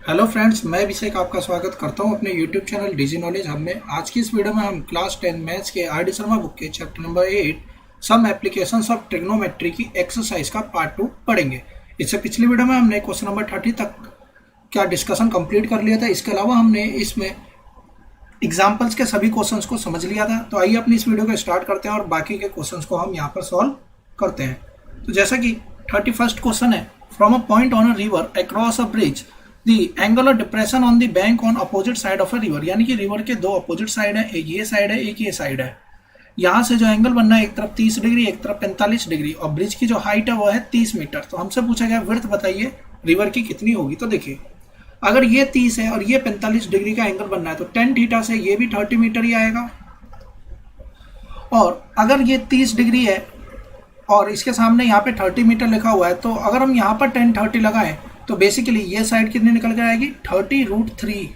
Hello friends, मैं अभिषेक आपका स्वागत करता हूं अपने YouTube channel Digi knowledge hub में। आज की इस वीडियो में हम क्लास 10 मैथ्स के आर डी शर्मा बुक के chapter number 8 some applications of trigonometry की एक्सरसाइज का पार्ट 2 पढ़ेंगे। इससे पिछली वीडियो में हमने क्वेश्चन नंबर 30 तक का डिस्कशन कंप्लीट कर लिया था। इसके अलावा हमने इसमें एग्जाम्पल्स के सभी क्वेश्चंस को समझ लिया था। तो आइए अपनी इस वीडियो को स्टार्ट करते हैं और बाकी के क्वेश्चंस को हम यहाँ पर सॉल्व करते हैं। तो जैसा कि 31st क्वेश्चन है, from a point on a river across a bridge the angular depression on the bank on opposite side of a river, यानी कि रिवर के दो अपोजिट साइड है, एक ये साइड है एक ये साइड है। यहाँ से जो एंगल बनना है, एक तरफ 30 डिग्री एक तरफ 45 डिग्री, और ब्रिज की जो हाइट है वो है 30 मीटर। तो हमसे पूछा गया विड्थ बताइए रिवर की कितनी होगी। तो देखिए, अगर ये 30 है और ये 45 डिग्री का एंगल बनना है तो टेन थीटा से ये भी 30 मीटर ही आएगा। और अगर ये 30 डिग्री है और इसके सामने यहाँ पे 30 मीटर लिखा हुआ है, तो अगर हम यहाँ पर 10 30 लगाएं तो बेसिकली ये साइड कितनी निकल कर आएगी 30√3।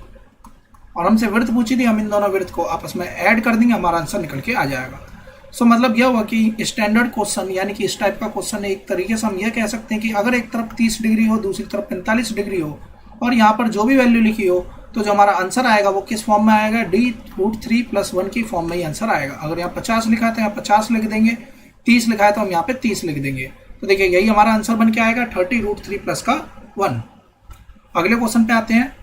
और हमसे विड्थ पूछी थी, हम इन दोनों विड्थ को आपस में ऐड कर देंगे, हमारा आंसर निकल के आ जाएगा। सो मतलब यह हुआ कि स्टैंडर्ड क्वेश्चन यानी कि इस टाइप का क्वेश्चन एक तरीके से हम यह कह सकते हैं कि अगर एक तरफ 30 डिग्री हो दूसरी तरफ 45 डिग्री हो और यहाँ पर जो भी वैल्यू लिखी हो, तो जो हमारा आंसर आएगा वो किस फॉर्म में आएगा, d√3 + 1 की फॉर्म में ही आंसर आएगा। अगर यहाँ 50 लिखा है तो यहाँ 50 लिख देंगे, 30 लिखा है तो हम यहाँ पे 30 लिख देंगे। तो देखिए यही हमारा आंसर बन के आएगा 30√3 + का 1। अगले क्वेश्चन पे आते हैं।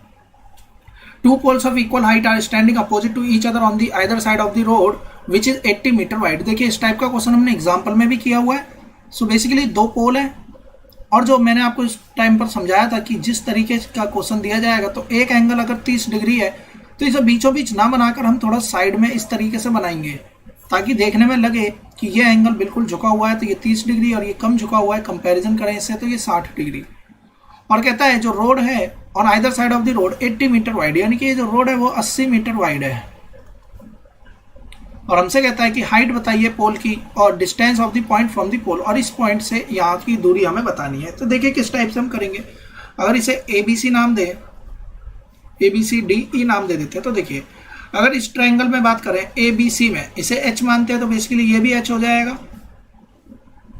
Two poles of equal height are standing opposite to each other on the either side of the road which is 80 metre wide. देखिए इस टाइप का क्वेश्चन हमने एग्जाम्पल में भी किया हुआ है। सो बेसिकली दो पोल है, और जो मैंने आपको इस टाइम पर समझाया था कि जिस तरीके का क्वेश्चन दिया जाएगा तो एक एंगल अगर 30 डिग्री है तो इसे बीचों बीच ना बनाकर हम थोड़ा साइड में इस तरीके से बनाएंगे ताकि देखने में लगे कि ये एंगल बिल्कुल झुका हुआ है, तो ये 30 डिग्री और ये कम झुका हुआ है, कंपैरिजन करें इससे तो ये 60 डिग्री। और कहता है जो रोड है on either side of the road 80 metre wide, यानी कि जो रोड है वो 80 मीटर वाइड है। और हमसे कहता है कि हाइट बताइए पोल की और distance of the point from the pole, और इस पॉइंट से यहाँ की दूरी हमें बतानी है। तो देखिए किस टाइप से हम करेंगे। अगर इसे ABC नाम दे, ABCDE नाम दे देते हैं, तो देखिए अगर इस ट्रायंगल में बात करें ABC में इसे H मानते हैं तो बेसिकली ये भी H हो जाएगा।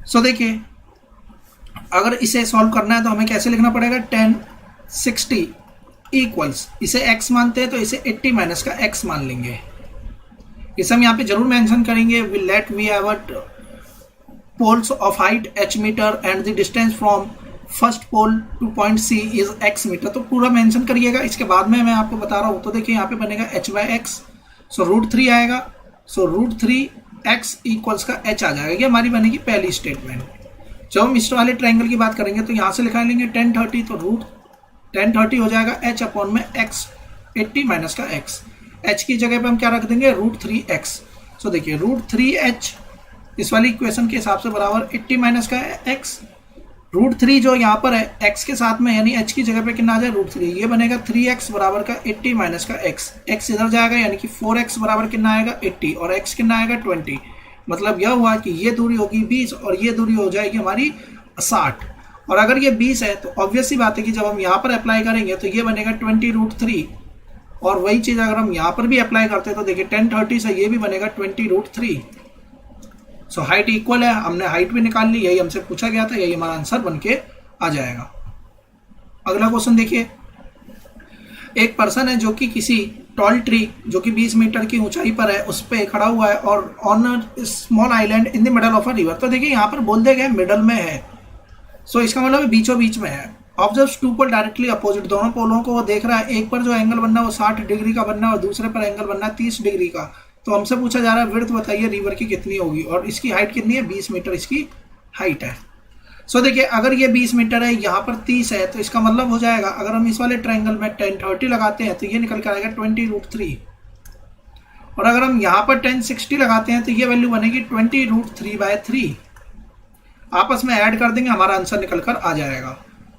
सो देखिए अगर इसे सॉल्व करना है तो हमें कैसे लिखना पड़ेगा, 10 60 इक्वल्स, इसे x मानते हैं तो इसे 80 माइनस का x मान लेंगे। इसे हम यहाँ पे जरूर मेंशन करेंगे, let we have poles of height h metre and the distance from first pole to point C is x metre. तो पूरा मेंशन करिएगा, इसके बाद में मैं आपको बता रहा हूँ। तो देखिए यहाँ पे बनेगा h/x, सो √3 आएगा, सो √3x इक्वल्स का h आ जाएगा। ये हमारी बनेगी पहली स्टेटमेंट। जब हम इस वाले ट्रायंगल की बात करेंगे तो यहाँ से लिखा लेंगे 10 30, तो √10 30 हो जाएगा h अपॉन में x, 80 माइनस का x। h की जगह पे हम क्या रख देंगे, √3x। सो देखिए √3h इस वाली इक्वेशन के हिसाब से बराबर 80 माइनस का x, √3 जो यहाँ पर है x के साथ में, यानी h की जगह पे कितना आ जाए √3, ये बनेगा 3x बराबर का 80 माइनस का x। x इधर जाएगा यानी कि 4x बराबर कितना आएगा 80, और x कितना आएगा 20। मतलब यह हुआ कि ये दूरी होगी 20 और ये दूरी हो जाएगी हमारी 60। और अगर ये 20 है तो ऑब्वियस सी बात है कि जब हम यहाँ पर अप्लाई करेंगे तो ये बनेगा 20√3, और वही चीज़ अगर हम यहाँ पर भी अप्लाई करते हैं तो देखिए 10 30 से ये भी बनेगा 20√3। सो हाइट इक्वल है, हमने हाइट भी निकाल ली, यही हमसे पूछा गया था, यही हमारा आंसर बन के आ जाएगा। अगला क्वेश्चन देखिए। एक पर्सन है जो कि किसी टॉल ट्री जो कि 20 मीटर की ऊंचाई पर है उस पे खड़ा हुआ है और on small island in the middle of a river. तो देखिए यहाँ पर बोल दिया गया मिडल में है, सो इसका मतलब बीचों बीच में है। Observe two pole directly opposite, दोनों पोलों को वो देख रहा है। एक पर जो एंगल बनना है वो 60 डिग्री का बनना है और दूसरे पर एंगल बनना है 30 डिग्री का। तो हमसे पूछा जा रहा है विड्थ बताइए रिवर की कितनी होगी, और इसकी हाइट कितनी है, 20 मीटर इसकी हाइट है। सो देखिए अगर ये 20 मीटर है, यहाँ पर 30 है, तो इसका मतलब हो जाएगा अगर हम इस वाले ट्रायंगल में 10 30 लगाते हैं तो ये निकल कर आएगा 20√3, और अगर हम यहाँ पर 10 60 लगाते हैं तो ये वैल्यू बनेगी 20√3/3। आपस में ऐड कर देंगे, हमारा आंसर निकल कर आ जाएगा।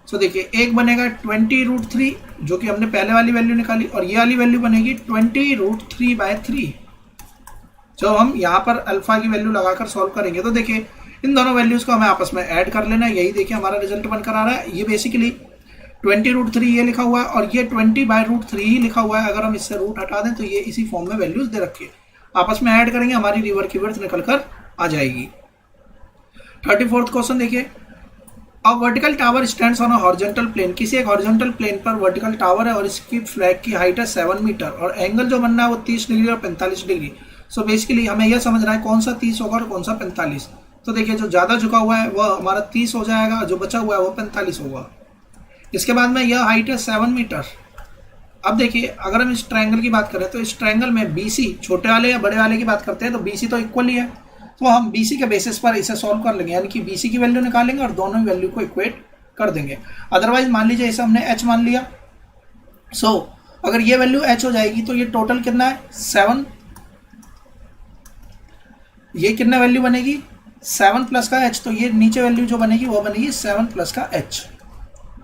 सो देखिए एक बनेगा 20√3 जो कि हमने पहले वाली वैल्यू निकाली, और ये वाली वैल्यू बनेगी 20√3/3। जब हम यहाँ पर अल्फा की वैल्यू लगाकर सॉल्व करेंगे तो देखिए इन दोनों वैल्यूज को हमें आपस में ऐड कर लेना है। यही देखिए हमारा रिजल्ट बनकर आ रहा है। ये बेसिकली 20√3 ये लिखा हुआ है और ये 20/√3 ही लिखा हुआ है। अगर हम इससे रूट हटा दें तो ये इसी फॉर्म में वैल्यूज दे रखी है, आपस में ऐड करेंगे, हमारी रिवर की विड्थ निकल कर आ जाएगी। 34th क्वेश्चन देखिए। A vertical tower stands on a horizontal plane, किसी एक हॉरिजॉन्टल प्लेन पर वर्टिकल टावर है और इसकी फ्लैग की हाइट है 7 मीटर और एंगल जो बनना है वो 30 डिग्री और 45 डिग्री। सो बेसिकली हमें यह समझना है कौन सा 30 होगा और कौन सा 45। तो देखिए जो ज़्यादा झुका हुआ है वह हमारा 30 हो जाएगा, जो बचा हुआ है वो 45 होगा। इसके बाद में यह हाइट है 7 मीटर। अब देखिए अगर हम इस ट्रायंगल की बात करें तो इस ट्रायंगल में BC, छोटे वाले या बड़े वाले की बात करते हैं तो BC तो इक्वल ही है, तो हम BC के बेसिस पर इसे सॉल्व कर लेंगे, यानी कि BC की वैल्यू निकालेंगे और दोनों वैल्यू को इक्वेट कर देंगे। अदरवाइज मान लीजिए इसे हमने H मान लिया, सो अगर ये वैल्यू H हो जाएगी तो ये टोटल कितना है 7, ये कितना वैल्यू बनेगी 7 प्लस का H, तो ये नीचे वैल्यू जो बनेगी वो बनेगी 7 प्लस का H।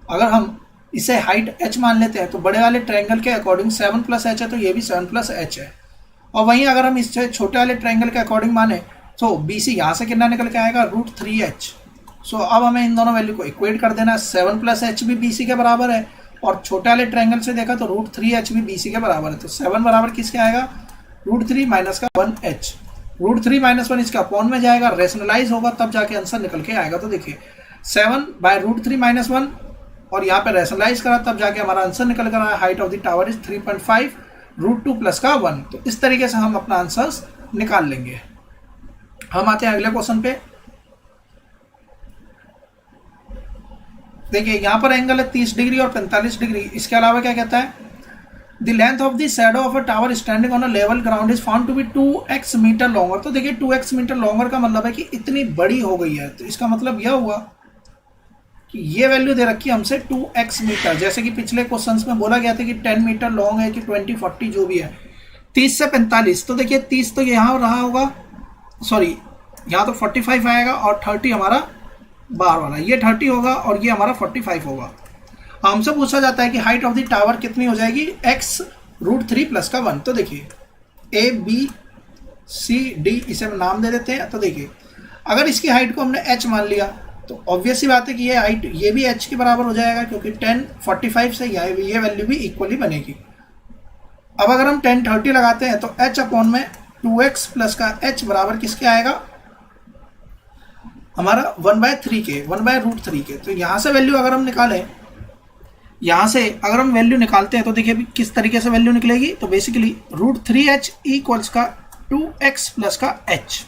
अगर हम इसे हाइट H मान लेते हैं तो बड़े वाले ट्रायंगल के अकॉर्डिंग 7 प्लस H है, तो ये भी 7 प्लस H है। और वहीं अगर हम इससे छोटे वाले ट्रायंगल के अकॉर्डिंग माने तो BC यहाँ से कितना निकल के आएगा √3H। सो अब हमें इन दोनों वैल्यू को इक्वेट कर देना, 7 प्लस H भी BC के बराबर है और छोटे वाले ट्रायंगल से देखा तो √3H भी BC के बराबर है। तो 7 बराबर किसके आएगा √3 माइनस का 1H, √3 माइनस 1 इसका अपॉन में जाएगा, रेशनलाइज होगा तब जाके आंसर निकल के आएगा। तो देखिए 7 बाय √3 माइनस 1 और यहाँ पे रेशनलाइज करा तब जाके हमारा आंसर निकल कर आया, height of the tower is 3.5 √2 plus का 1। तो इस तरीके से हम अपना आंसर निकाल लेंगे। हम आते हैं अगले क्वेश्चन पे। देखिए यहाँ पर एंगल है 30 डिग्री और 45 डिग्री। इसके अलावा क्या कहता है, the length of the shadow of a tower standing on a level ground is found to be 2x metre longer. तो देखिए 2x मीटर लॉन्गर का मतलब है कि इतनी बड़ी हो गई है, तो इसका मतलब यह हुआ कि ये वैल्यू दे रखी है हमसे 2x मीटर, जैसे कि पिछले क्वेश्चंस में बोला गया था कि 10 मीटर लॉन्ग है कि 20 40 जो भी है, 30 से 45। तो देखिए 30 तो यहाँ रहा होगा, सॉरी यहाँ तो 45 आएगा और 30 हमारा बाहर वाला, ये 30 होगा और ये हमारा 45 होगा। हमसे पूछा जाता है कि हाइट ऑफ द टावर कितनी हो जाएगी x √3 प्लस का 1। तो देखिए ABCD इसे हम नाम दे देते हैं। तो देखिए अगर इसकी हाइट को हमने h मान लिया तो ऑब्वियस सी बात है कि ये हाइट ये भी h के बराबर हो जाएगा, क्योंकि 10 45 से ये वैल्यू भी इक्वली बनेगी। अब अगर हम 10 30 लगाते हैं तो h अपॉन में 2x प्लस का h बराबर किसके आएगा हमारा 1/3 के, 1/√3 के। तो यहाँ से वैल्यू अगर हम निकालें, यहाँ से अगर हम वैल्यू निकालते हैं तो देखिए अभी किस तरीके से वैल्यू निकलेगी। तो बेसिकली √3H इक्वल्स का 2x प्लस का h,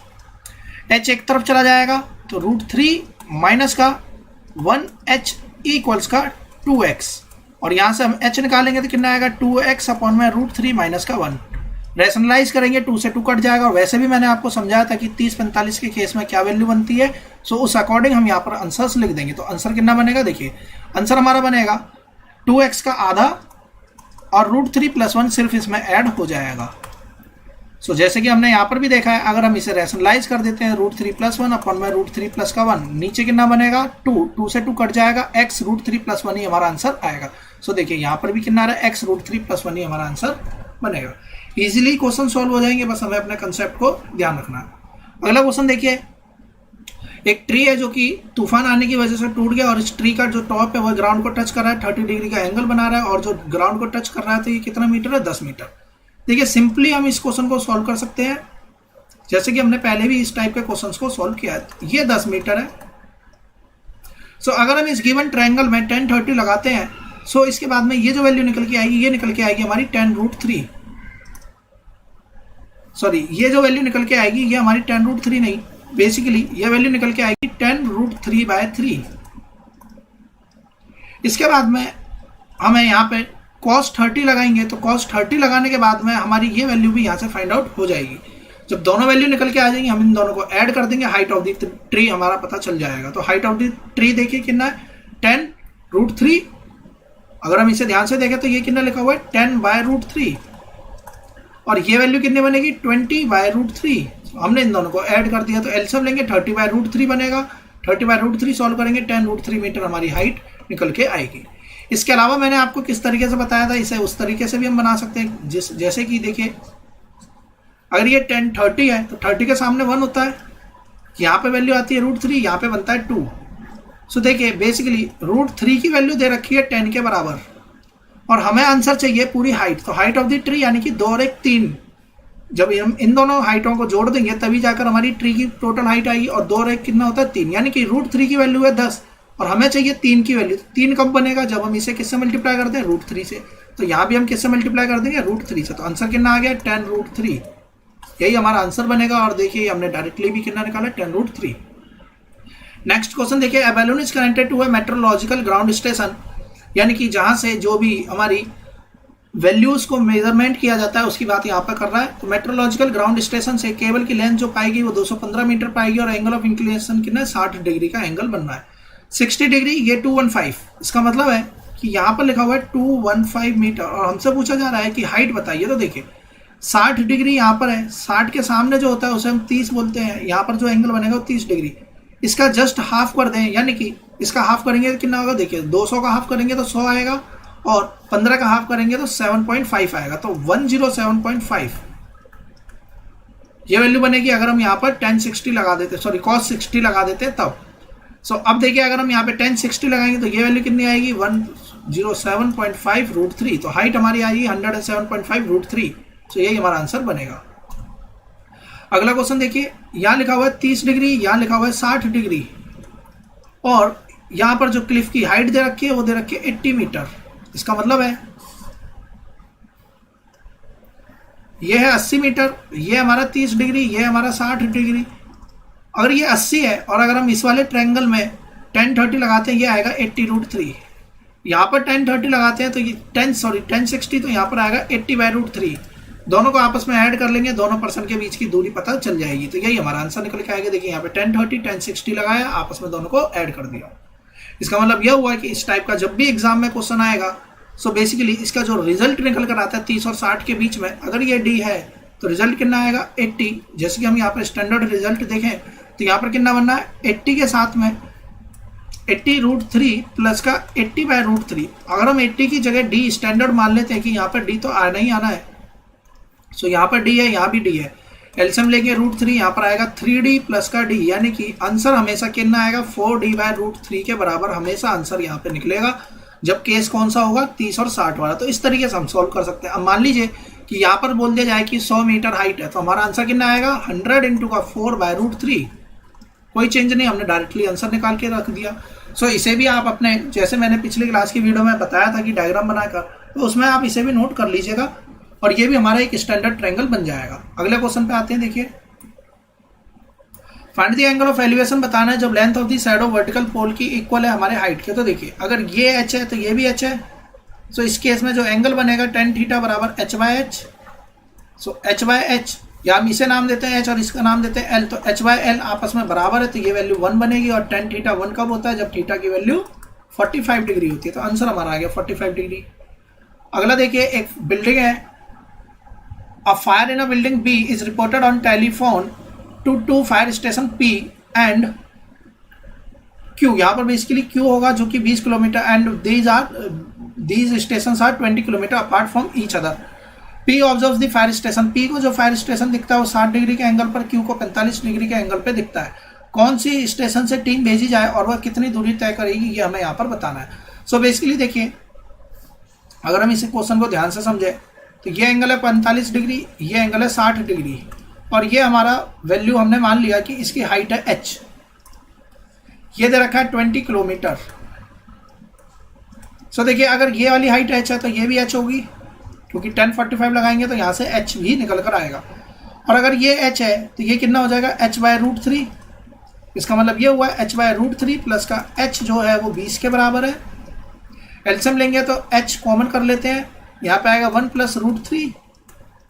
h एक तरफ चला जाएगा तो √3 माइनस का 1h इक्वल्स का 2x, और यहाँ से हम h निकालेंगे तो कितना आएगा 2x अपॉन में √3 माइनस का 1। रेशनलाइज करेंगे 2 से 2 कट जाएगा। वैसे भी मैंने आपको समझाया था कि 30-45 के केस में क्या वैल्यू बनती है, सो उस अकॉर्डिंग हम यहाँ पर आंसर्स लिख देंगे। तो आंसर कितना बनेगा, देखिए आंसर हमारा बनेगा 2x का आधा और √3 प्लस 1 सिर्फ इसमें ऐड हो जाएगा। सो जैसे कि हमने यहाँ पर भी देखा है, अगर हम इसे रेशनलाइज कर देते हैं √3 प्लस 1 अपॉन में √3 प्लस का 1, नीचे कितना बनेगा 2 से 2 कट जाएगा, x √3 प्लस 1 ही हमारा आंसर आएगा। सो देखिए यहाँ पर भी कितना आ रहा है x √3 प्लस 1 ही हमारा आंसर बनेगा। इजीली क्वेश्चन सॉल्व हो जाएंगे, बस हमें अपने कंसेप्ट को ध्यान रखना है। अगला क्वेश्चन देखिए, एक ट्री है जो कि तूफान आने की वजह से टूट गया और इस ट्री का जो टॉप है वो ग्राउंड को टच कर रहा है, 30 डिग्री का एंगल बना रहा है और जो ग्राउंड को टच कर रहा है तो ये कितना मीटर है 10 मीटर। देखिए सिंपली हम इस क्वेश्चन को सॉल्व कर सकते हैं, जैसे कि हमने पहले भी इस टाइप के क्वेश्चंस को सॉल्व किया है। ये 10 मीटर है। सो अगर हम इस गिवन ट्रायंगल में 10 30 लगाते हैं, सो इसके बाद में ये जो वैल्यू निकल के आएगी, ये निकल के आएगी हमारी 10√3, सॉरी ये जो वैल्यू निकल के आएगी ये हमारी 10√3 नहीं, बेसिकली ये वैल्यू निकल के आएगी 10√3/3। इसके बाद में हमें यहाँ पे cos 30 लगाएंगे, तो cos 30 लगाने के बाद में हमारी ये वैल्यू भी यहाँ से फाइंड आउट हो जाएगी। जब दोनों वैल्यू निकल के आ जाएंगी हम इन दोनों को ऐड कर देंगे, हाइट ऑफ द ट्री हमारा पता चल जाएगा। तो हाइट ऑफ द ट्री देखिए कितना है 10√3। अगर हम इसे ध्यान से देखें तो ये कितना लिखा हुआ है 10/√3, और ये वैल्यू कितनी बनेगी 20/√3। हमने इन दोनों को ऐड कर दिया तो एलसीएम लेंगे 30/√3 बनेगा। 30/√3 सॉल्व करेंगे 10√3 मीटर हमारी हाइट निकल के आएगी। इसके अलावा मैंने आपको किस तरीके से बताया था, इसे उस तरीके से भी हम बना सकते हैं, जैसे कि देखिए अगर ये 10 30 है तो 30 के सामने 1 होता है, यहाँ पे वैल्यू आती है √3, यहाँ पे बनता है 2। सो देखिए बेसिकली √3 की वैल्यू दे रखी है 10 के बराबर और हमें आंसर चाहिए पूरी हाइट। तो हाइट ऑफ द ट्री यानी कि 2 और 1 3, जब हम इन दोनों हाइटों को जोड़ देंगे तभी जाकर हमारी ट्री की टोटल हाइट आएगी, और 2 और 1 कितना होता है 3, यानी कि √3 की वैल्यू है 10 और हमें चाहिए 3 की वैल्यू। 3 कब बनेगा? जब हम इसे किससे मल्टीप्लाई करते हैं? √3 से। तो यहाँ भी हम किससे मल्टीप्लाई कर देंगे? √3 से। तो आंसर कितना आ गया? 10√3। यही हमारा आंसर बनेगा। और देखिए हमने डायरेक्टली भी कितना निकाला? 10√3। नेक्स्ट क्वेश्चन देखिए, a balloon is connected to a metrological ground station, यानी कि जहां से जो भी हमारी वैल्यूज को मेजरमेंट किया जाता है उसकी बात यहाँ पर कर रहा है। तो मेट्रोलॉजिकल ग्राउंड स्टेशन से केबल की लेंथ जो पाएगी वो 215 मीटर पाएगी और एंगल ऑफ इंक्लिनेशन कितना है? 60 डिग्री का एंगल बनना है। 60 डिग्री, ये 215। इसका मतलब है कि यहाँ पर लिखा हुआ है 215 मीटर और हमसे पूछा जा रहा है कि हाइट बताइए। तो देखिए 60 डिग्री यहाँ पर है, 60 के सामने जो होता है उसे हम 30 बोलते हैं। यहाँ पर जो एंगल बनेगा वो 30 डिग्री। इसका जस्ट हाफ कर दें, यानी कि इसका हाफ करेंगे तो कितना होगा? देखिए 200 का हाफ करेंगे तो 100 आएगा और 15 का हाफ करेंगे तो 7.5 आएगा। तो 107.5 ये वैल्यू बनेगी अगर हम यहाँ पर 1060 लगा देते, सॉरी cos 60 लगा देते तब। सो अब देखिए अगर हम यहाँ पे 1060 लगाएंगे तो ये वैल्यू कितनी आएगी? 107.5 √3। तो हाइट हमारी आएगी 107.5 √3। तो यही हमारा आंसर बनेगा। अगला क्वेश्चन देखिए, यहाँ लिखा हुआ है 30 डिग्री, यहाँ लिखा हुआ है 60 डिग्री और यहाँ पर जो क्लिफ की हाइट दे रखी है वो दे रखी है 80 मीटर। इसका मतलब है ये है 80 मीटर, ये हमारा 30 डिग्री, ये हमारा 60 डिग्री। अगर ये 80 है और अगर हम इस वाले ट्रायंगल में 1030 लगाते हैं, ये आएगा 80√3। यहाँ पर 1030 लगाते हैं तो ये 1060, तो यहाँ पर आएगा 80/√3। दोनों को आपस में ऐड कर लेंगे, दोनों पर्सन के बीच की दूरी पता चल जाएगी। तो यही हमारा आंसर निकल के आएगा। देखिए यहाँ पे 1030 1060 लगाया, आपस में दोनों को ऐड कर दिया। इसका मतलब यह हुआ कि इस टाइप का जब भी एग्जाम में क्वेश्चन आएगा सो बेसिकली इसका जो रिजल्ट निकल कर आता है 30 और 60 के बीच में, अगर ये डी है तो रिजल्ट कितना आएगा? 80। जैसे कि हम यहाँ पर स्टैंडर्ड रिजल्ट देखें तो यहाँ पर कितना बनना है? 80 के साथ में 80√3 प्लस का 80/√3। अगर हम 80 की जगह डी स्टैंडर्ड मान लेते हैं कि यहाँ पर डी तो आना ही आना है, सो यहाँ पर डी है, यहाँ भी डी है, एलसीएम लेंगे √3, यहाँ पर आएगा 3D प्लस का डी, यानी कि आंसर हमेशा कितना आएगा? 4D/√3 के बराबर हमेशा आंसर यहाँ पे निकलेगा। जब केस कौन सा होगा? 30 और 60 वाला। तो इस तरीके से हम सॉल्व कर सकते हैं। अब मान लीजिए कि यहाँ पर बोल दिया जाए कि 100 मीटर हाइट है, तो हमारा आंसर कितना आएगा? 100 × 4/√3। कोई चेंज नहीं, हमने डायरेक्टली आंसर निकाल के रख दिया। सो इसे भी आप अपने, जैसे मैंने पिछली क्लास की वीडियो में बताया था कि डायग्राम बनाकर, तो उसमें आप इसे भी नोट कर लीजिएगा और ये भी हमारा एक स्टैंडर्ड ट्रायंगल बन जाएगा। अगले क्वेश्चन पे आते हैं। देखिए, find the angle of elevation बताना है जब length of the shadow vertical pole की इक्वल है हमारे हाइट के। तो देखिए अगर ये h है तो ये भी h है, सो इस केस में जो एंगल बनेगा tan थीटा बराबर h/h। सो h/h, या हम इसे नाम देते हैं h और इसका नाम देते हैं l। तो h/l आपस में बराबर है, तो ये वैल्यू 1 बनेगी। और tan थीटा 1 कब होता है? जब थीटा की वैल्यू 45 डिग्री होती है। तो आंसर हमारा आ गया 45 डिग्री। अगला देखिए, एक बिल्डिंग है, a fire in a building B is reported on telephone to fire station P and Q। यहाँ पर बेसिकली Q होगा जो कि 20 kilometre and these station are 20 kilometre apart from each other. P observes the fire station, P को जो fire station दिखता है वो 60 डिग्री के एंगल पर, Q को 45 डिग्री के एंगल पे दिखता है। कौन सी स्टेशन से टीम भेजी जाए और वह कितनी दूरी तय करेगी, ये हमें यहाँ पर बताना है। सो बेसिकली देखिए, अगर हम इस क्वेश्चन को ध्यान से समझे तो ये एंगल है 45 डिग्री, ये एंगल है 60 डिग्री और ये हमारा वैल्यू हमने मान लिया कि इसकी हाइट है h। ये दे रखा है 20 किलोमीटर। सो देखिए अगर ये वाली हाइट h है तो ये भी h होगी, क्योंकि 1045 लगाएंगे तो यहाँ से h भी निकल कर आएगा। और अगर ये h है तो ये कितना हो जाएगा? h/√3। इसका मतलब ये हुआ h/√3 प्लस का h जो है वो 20 के बराबर है। एलसीएम लेंगे तो h कॉमन कर लेते हैं, यहाँ पे आएगा 1 + √3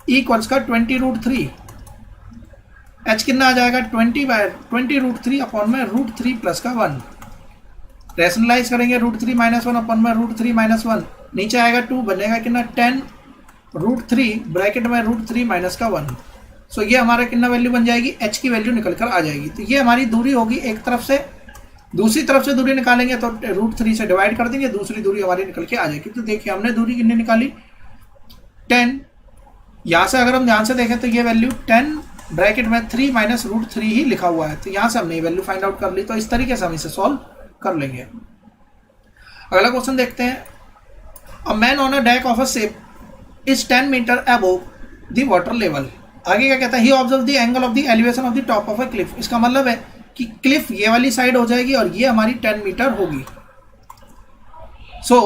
इक्वल्स का 20√3। h कितना आ जाएगा? 20/20√3 अपॉन में √3 प्लस का 1। रेशनलाइज करेंगे √3 - 1 अपॉन में √3 - 1, नीचे आएगा 2, बनेगा कितना? 10√3 ब्रैकेट में √3 माइनस का 1। सो ये हमारा कितना वैल्यू बन जाएगी? h की वैल्यू निकल कर आ जाएगी। तो ये हमारी दूरी होगी एक तरफ से, दूसरी तरफ से दूरी निकालेंगे तो √3 से डिवाइड कर देंगे, दूसरी दूरी हमारी निकल के आ जाएगी। तो देखिए हमने दूरी कितनी निकाली? 10। यहाँ से अगर हम ध्यान से देखें तो ये वैल्यू 10 ब्रैकेट में 3 माइनस √3 ही लिखा हुआ है। तो यहाँ से हमने वैल्यू फाइंड आउट कर ली। तो इस तरीके से हम इसे सॉल्व कर लेंगे। अगला क्वेश्चन देखते हैं। A man on a deck of a ship is 10 metre above the water level. आगे क्या कहता है? He observe the angle of the elevation of the top of a cliff. इसका मतलब है कि क्लिफ ये वाली साइड हो जाएगी और ये हमारी 10 मीटर होगी। सो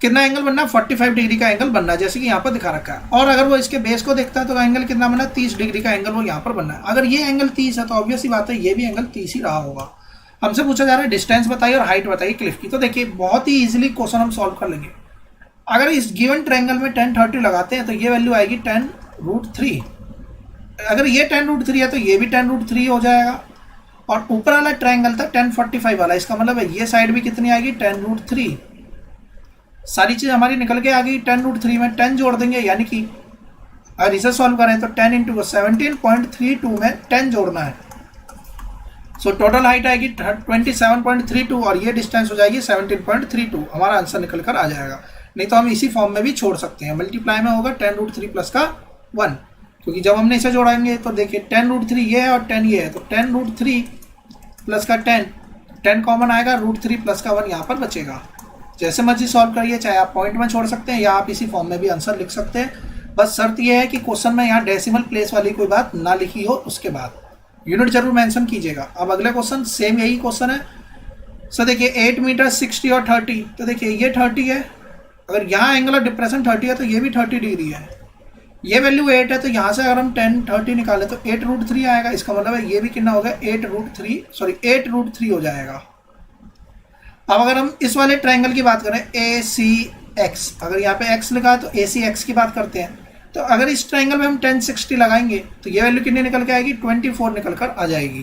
कितना एंगल बनना है, 45 डिग्री का एंगल बनना है, जैसे कि यहाँ पर दिखा रखा है। और अगर वो इसके बेस को देखता है तो एंगल कितना बनना है, 30 डिग्री का एंगल वो यहाँ पर बनना है। अगर ये एंगल 30 है तो ऑब्वियस ही बात है ये भी एंगल 30 ही रहा होगा। हमसे पूछा जा रहा है डिस्टेंस बताइए और हाइट बताइए क्लिफ की। तो देखिए बहुत ही इजीली क्वेश्चन हम सॉल्व कर लेंगे। अगर इस गिवन ट्रायंगल में 10 30 लगाते हैं तो ये वैल्यू आएगी 10√3। अगर ये 10√3 है तो ये भी 10√3 हो जाएगा। और ऊपर वाला ट्रायंगल था 1045 वाला, इसका मतलब है ये साइड भी कितनी आएगी 10√3। सारी चीज हमारी निकल के आ गई। 10√3 में 10 जोड़ देंगे, यानी कि अगर इसे सॉल्व करें तो 10 × 17.32 में 10 जोड़ना है। सो टोटल हाइट आएगी 27.32 और ये डिस्टेंस हो जाएगी 17.32। हमारा आंसर निकल कर आ जाएगा। नहीं तो हम इसी फॉर्म में भी छोड़ सकते हैं, मल्टीप्लाई में होगा 10√3 प्लस का 1, क्योंकि जब हमने इसे जोड़ाएंगे तो देखिए 10√3 ये है और 10 ये है, तो 10√3 प्लस का 10 कॉमन आएगा, √3 प्लस का 1 यहाँ पर बचेगा। जैसे मर्जी सॉल्व करिए, चाहे आप पॉइंट में छोड़ सकते हैं या आप इसी फॉर्म में भी आंसर लिख सकते हैं। बस शर्त यह है कि क्वेश्चन में यहाँ डेसिमल प्लेस वाली कोई बात ना लिखी हो, उसके बाद यूनिट जरूर मेंशन कीजिएगा। अब अगले क्वेश्चन सेम यही क्वेश्चन है। सो देखिए 8 मीटर 60 और 30, तो देखिए ये 30 है, अगर यहाँ एंगल ऑफ डिप्रेशन 30 है तो ये भी 30 डिग्री है। ये वैल्यू 8 है तो यहाँ से अगर हम 10 30 निकालें तो 8√3 आएगा। इसका मतलब है ये भी कितना हो गया 8√3 हो जाएगा। अब अगर हम इस वाले ट्रायंगल की बात करें ACX, अगर यहाँ पे x लिखा है तो ACX की बात करते हैं। तो अगर इस ट्रायंगल में हम 1060 लगाएंगे तो ये वैल्यू कितनी निकल के आएगी 24 निकल कर आ जाएगी,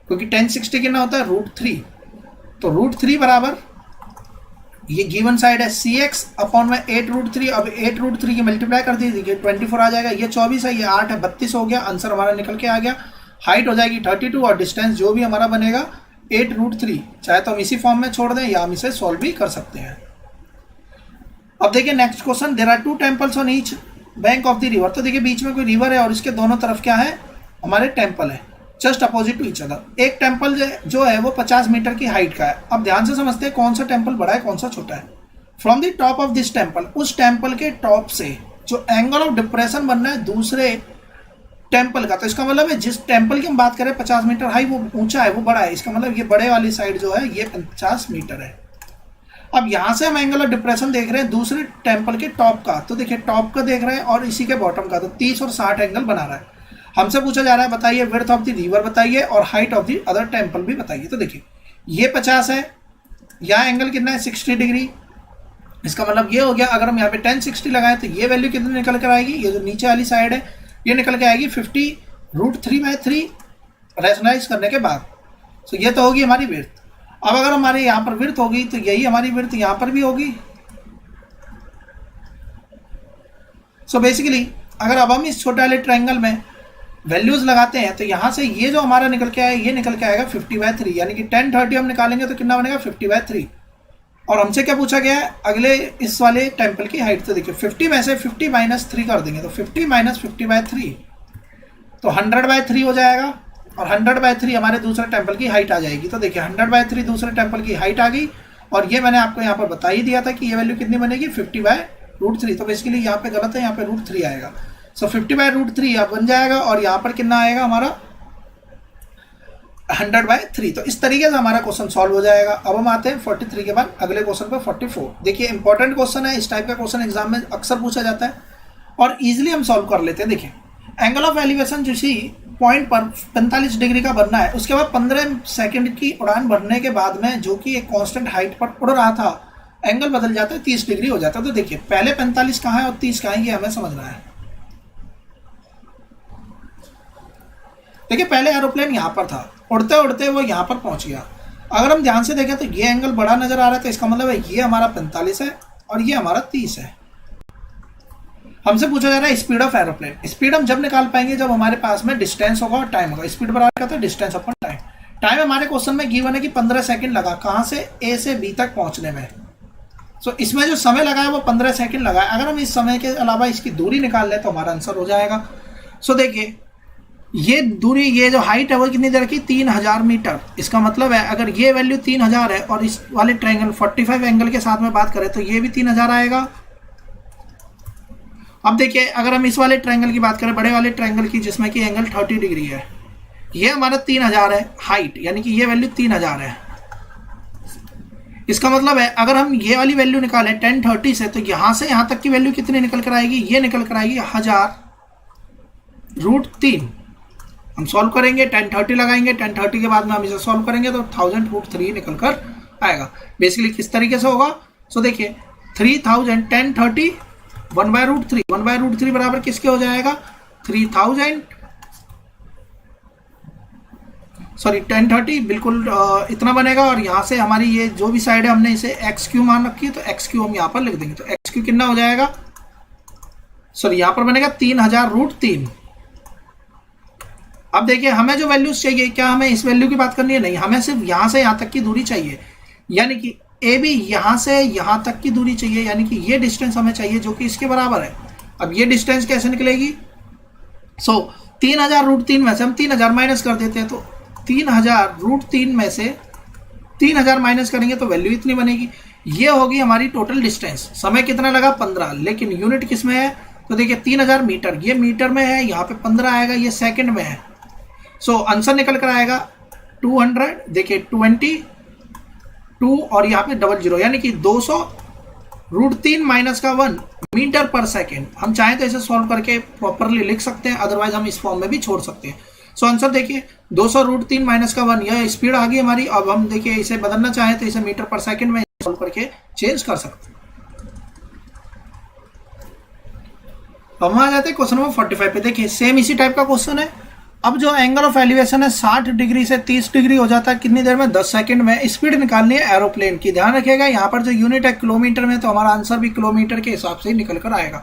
क्योंकि 1060 कितना होता है √3। तो √3 बराबर ये गिवन साइड है CX अपॉन में 8√3। अब 8√3 की मल्टीप्लाई कर दीजिए 24 आ जाएगा। ये 24 है, ये 8 है, 32 हो गया। आंसर हमारा निकल के आ गया। हाइट हो जाएगी 32 और डिस्टेंस जो भी हमारा बनेगा 8√3। चाहे तो हम इसी फॉर्म में छोड़ दें या हम इसे सॉल्व भी कर सकते हैं। अब देखिए next question, there are 2 temples on each bank of the river. तो देखिए बीच में कोई रिवर है और इसके दोनों तरफ क्या है हमारे टेम्पल है, just opposite to each other. एक टेम्पल जो है वो 50 मीटर की हाइट का है। अब ध्यान से समझते हैं कौन सा टेम्पल बड़ा है कौन सा छोटा है। From the top of this temple, उस टेम्पल के टॉप से जो एंगल ऑफ डिप्रेशन बनना है दूसरे टेम्पल का, तो इसका मतलब है जिस टेम्पल की हम बात करें 50 मीटर हाई, वो ऊंचा है, वो बड़ा है। इसका मतलब ये बड़े वाली साइड जो है ये 50 मीटर है। अब यहाँ से हम एंगल ऑफ डिप्रेशन देख रहे हैं दूसरे टेम्पल के टॉप का, तो देखिए टॉप का देख रहे हैं और इसी के बॉटम का, तो 30 और 60 एंगल बना रहा है। हमसे पूछा जा रहा है बताइए विड्थ ऑफ द रिवर बताइए और height of the other temple भी बताइए। तो देखिए ये 50 है, यहाँ एंगल कितना है 60 डिग्री। इसका मतलब ये हो गया अगर हम यहाँ पे 1060 लगाएं तो ये वैल्यू कितनी निकल कर आएगी, ये जो नीचे वाली साइड है ये निकल के आएगी 50√3/3 रैशनलाइज करने के बाद। तो ये तो होगी हमारी विड्थ। अब अगर हमारे यहाँ पर विड्थ होगी तो यही हमारी विड्थ यहाँ पर भी होगी। सो बेसिकली अगर अब हम इस छोटे वाले ट्रायंगल में वैल्यूज लगाते हैं तो यहाँ से ये जो हमारा निकल के आया ये निकल के आएगा 50/3, यानी कि 1030 हम निकालेंगे तो कितना बनेगा 50/3। और हमसे क्या पूछा गया है अगले इस वाले टेम्पल की हाइट। तो देखिए 50 में से 50 - 3 कर देंगे तो 50 - 50/3 तो 100/3 हो जाएगा और 100/3 हमारे दूसरे टेम्पल की हाइट आ जाएगी। तो देखिए 100/3 दूसरे टेम्पल की हाइट आ गई और ये मैंने आपको यहाँ पर बता ही दिया था कि ये वैल्यू कितनी बनेगी 50/√3। तो बेसिकली यहाँ पे गलत है, यहाँ पे √3 आएगा। सो 50/√3 यहाँ बन जाएगा और यहाँ पर कितना आएगा हमारा 100/3। तो इस तरीके से हमारा क्वेश्चन सॉल्व हो जाएगा। अब हम आते हैं 43 के बाद अगले क्वेश्चन पर 44। देखिए इंपॉर्टेंट क्वेश्चन है, इस टाइप का क्वेश्चन एग्जाम में अक्सर पूछा जाता है और इजीली हम सॉल्व कर लेते हैं। देखिए एंगल ऑफ एलिवेशन जिसी पॉइंट पर 45 डिग्री का बनना है, उसके बाद 15 सेकंड की उड़ान भरने के बाद में जो कि एक कांस्टेंट हाइट पर उड़ रहा था, एंगल बदल जाता है 30 डिग्री हो जाता है। तो देखिए पहले 45 कहाँ है और 30 कहाँ है ये हमें समझना है। देखिए पहले एरोप्लेन यहाँ पर था, उड़ते उड़ते वो यहाँ पर पहुंच गया। अगर हम ध्यान से देखें तो ये एंगल बड़ा नजर आ रहा है, तो इसका मतलब है ये हमारा 45 है और ये हमारा 30 है। हमसे पूछा जा रहा है स्पीड ऑफ एरोप्लेन। स्पीड हम जब निकाल पाएंगे जब हमारे पास में डिस्टेंस होगा और टाइम होगा। स्पीड बराबर का था डिस्टेंस अपॉन टाइम। टाइम हमारे क्वेश्चन में गिवन है कि 15 सेकंड लगा कहाँ से ए से बी तक पहुंचने में। सो इसमें जो समय लगा है वो 15 सेकंड लगा है। अगर हम इस समय के अलावा इसकी दूरी निकाल लें तो हमारा आंसर हो जाएगा। सो देखिए ये दूरी, ये जो हाइट है वो कितनी देर की 3000 मीटर। इसका मतलब है अगर ये वैल्यू 3000 है और इस वाले ट्रायंगल 45 एंगल के साथ में बात करें तो ये भी 3000 आएगा। अब देखिए अगर हम इस वाले ट्रायंगल की बात करें, बड़े वाले ट्रायंगल की जिसमें कि एंगल 30 डिग्री है, ये हमारा 3000 है हाइट, यानी कि ये वैल्यू 3000 है। इसका मतलब है अगर हम ये वाली वैल्यू निकालें 1030 से, तो यहां से यहां तक की वैल्यू कितनी निकल कर आएगी, ये निकल कर आएगी 1000√3। हम सॉल्व करेंगे, 1030 लगाएंगे, 1030 के बाद में हम इसे सॉल्व करेंगे तो 1000√3 निकल कर आएगा। बेसिकली किस तरीके से होगा, सो देखिए 3000 1030 1/√3, 1/√3 बराबर किसके हो जाएगा 3000 सॉरी 1030 बिल्कुल इतना बनेगा। और यहाँ से हमारी ये जो भी साइड है हमने इसे एक्स क्यू मान रखी है, तो एक्स क्यू हम यहाँ पर लिख देंगे। तो एक्स क्यू कितना हो जाएगा, सॉरी यहाँ पर बनेगा 3000√3। अब देखिए हमें जो वैल्यूज चाहिए, क्या हमें इस वैल्यू की बात करनी है, नहीं, हमें सिर्फ यहाँ से यहाँ तक की दूरी चाहिए, यानी कि ए बी यहाँ से यहाँ तक की दूरी चाहिए, यानी कि ये डिस्टेंस हमें चाहिए जो कि इसके बराबर है। अब ये डिस्टेंस कैसे निकलेगी, सो 3000√3 में से हम 3000 माइनस कर देते हैं, तो 3000√3 में से 3000 माइनस करेंगे तो वैल्यू इतनी बनेगी। ये होगी हमारी टोटल डिस्टेंस। समय कितना लगा 15, लेकिन यूनिट किस में है, तो देखिए 3000 मीटर, ये मीटर में है, यहाँ पे 15 आएगा, ये सेकंड में है। सो आंसर निकल कर आएगा 200, देखिए 22 और यहाँ पे 00, यानी कि 200√3 माइनस का 1 मीटर पर सेकेंड। हम चाहें तो इसे सॉल्व करके प्रॉपरली लिख सकते हैं, अदरवाइज हम इस फॉर्म में भी छोड़ सकते हैं। सो आंसर देखिए 200√3 माइनस का 1, यह स्पीड आ गई हमारी। अब हम देखिए इसे बदलना चाहें तो इसे मीटर पर सेकेंड में सॉल्व करके चेंज कर सकते हैं। अब हम आ जाते हैं क्वेश्चन नंबर 45 पे। देखिए सेम इसी टाइप का क्वेश्चन है। अब जो एंगल ऑफ एलिवेशन है 60 डिग्री से 30 डिग्री हो जाता है, कितनी देर में, 10 सेकंड में। स्पीड निकालनी है एरोप्लेन की। ध्यान रखिएगा यहाँ पर जो यूनिट है किलोमीटर में, तो हमारा आंसर भी किलोमीटर के हिसाब से ही निकल कर आएगा,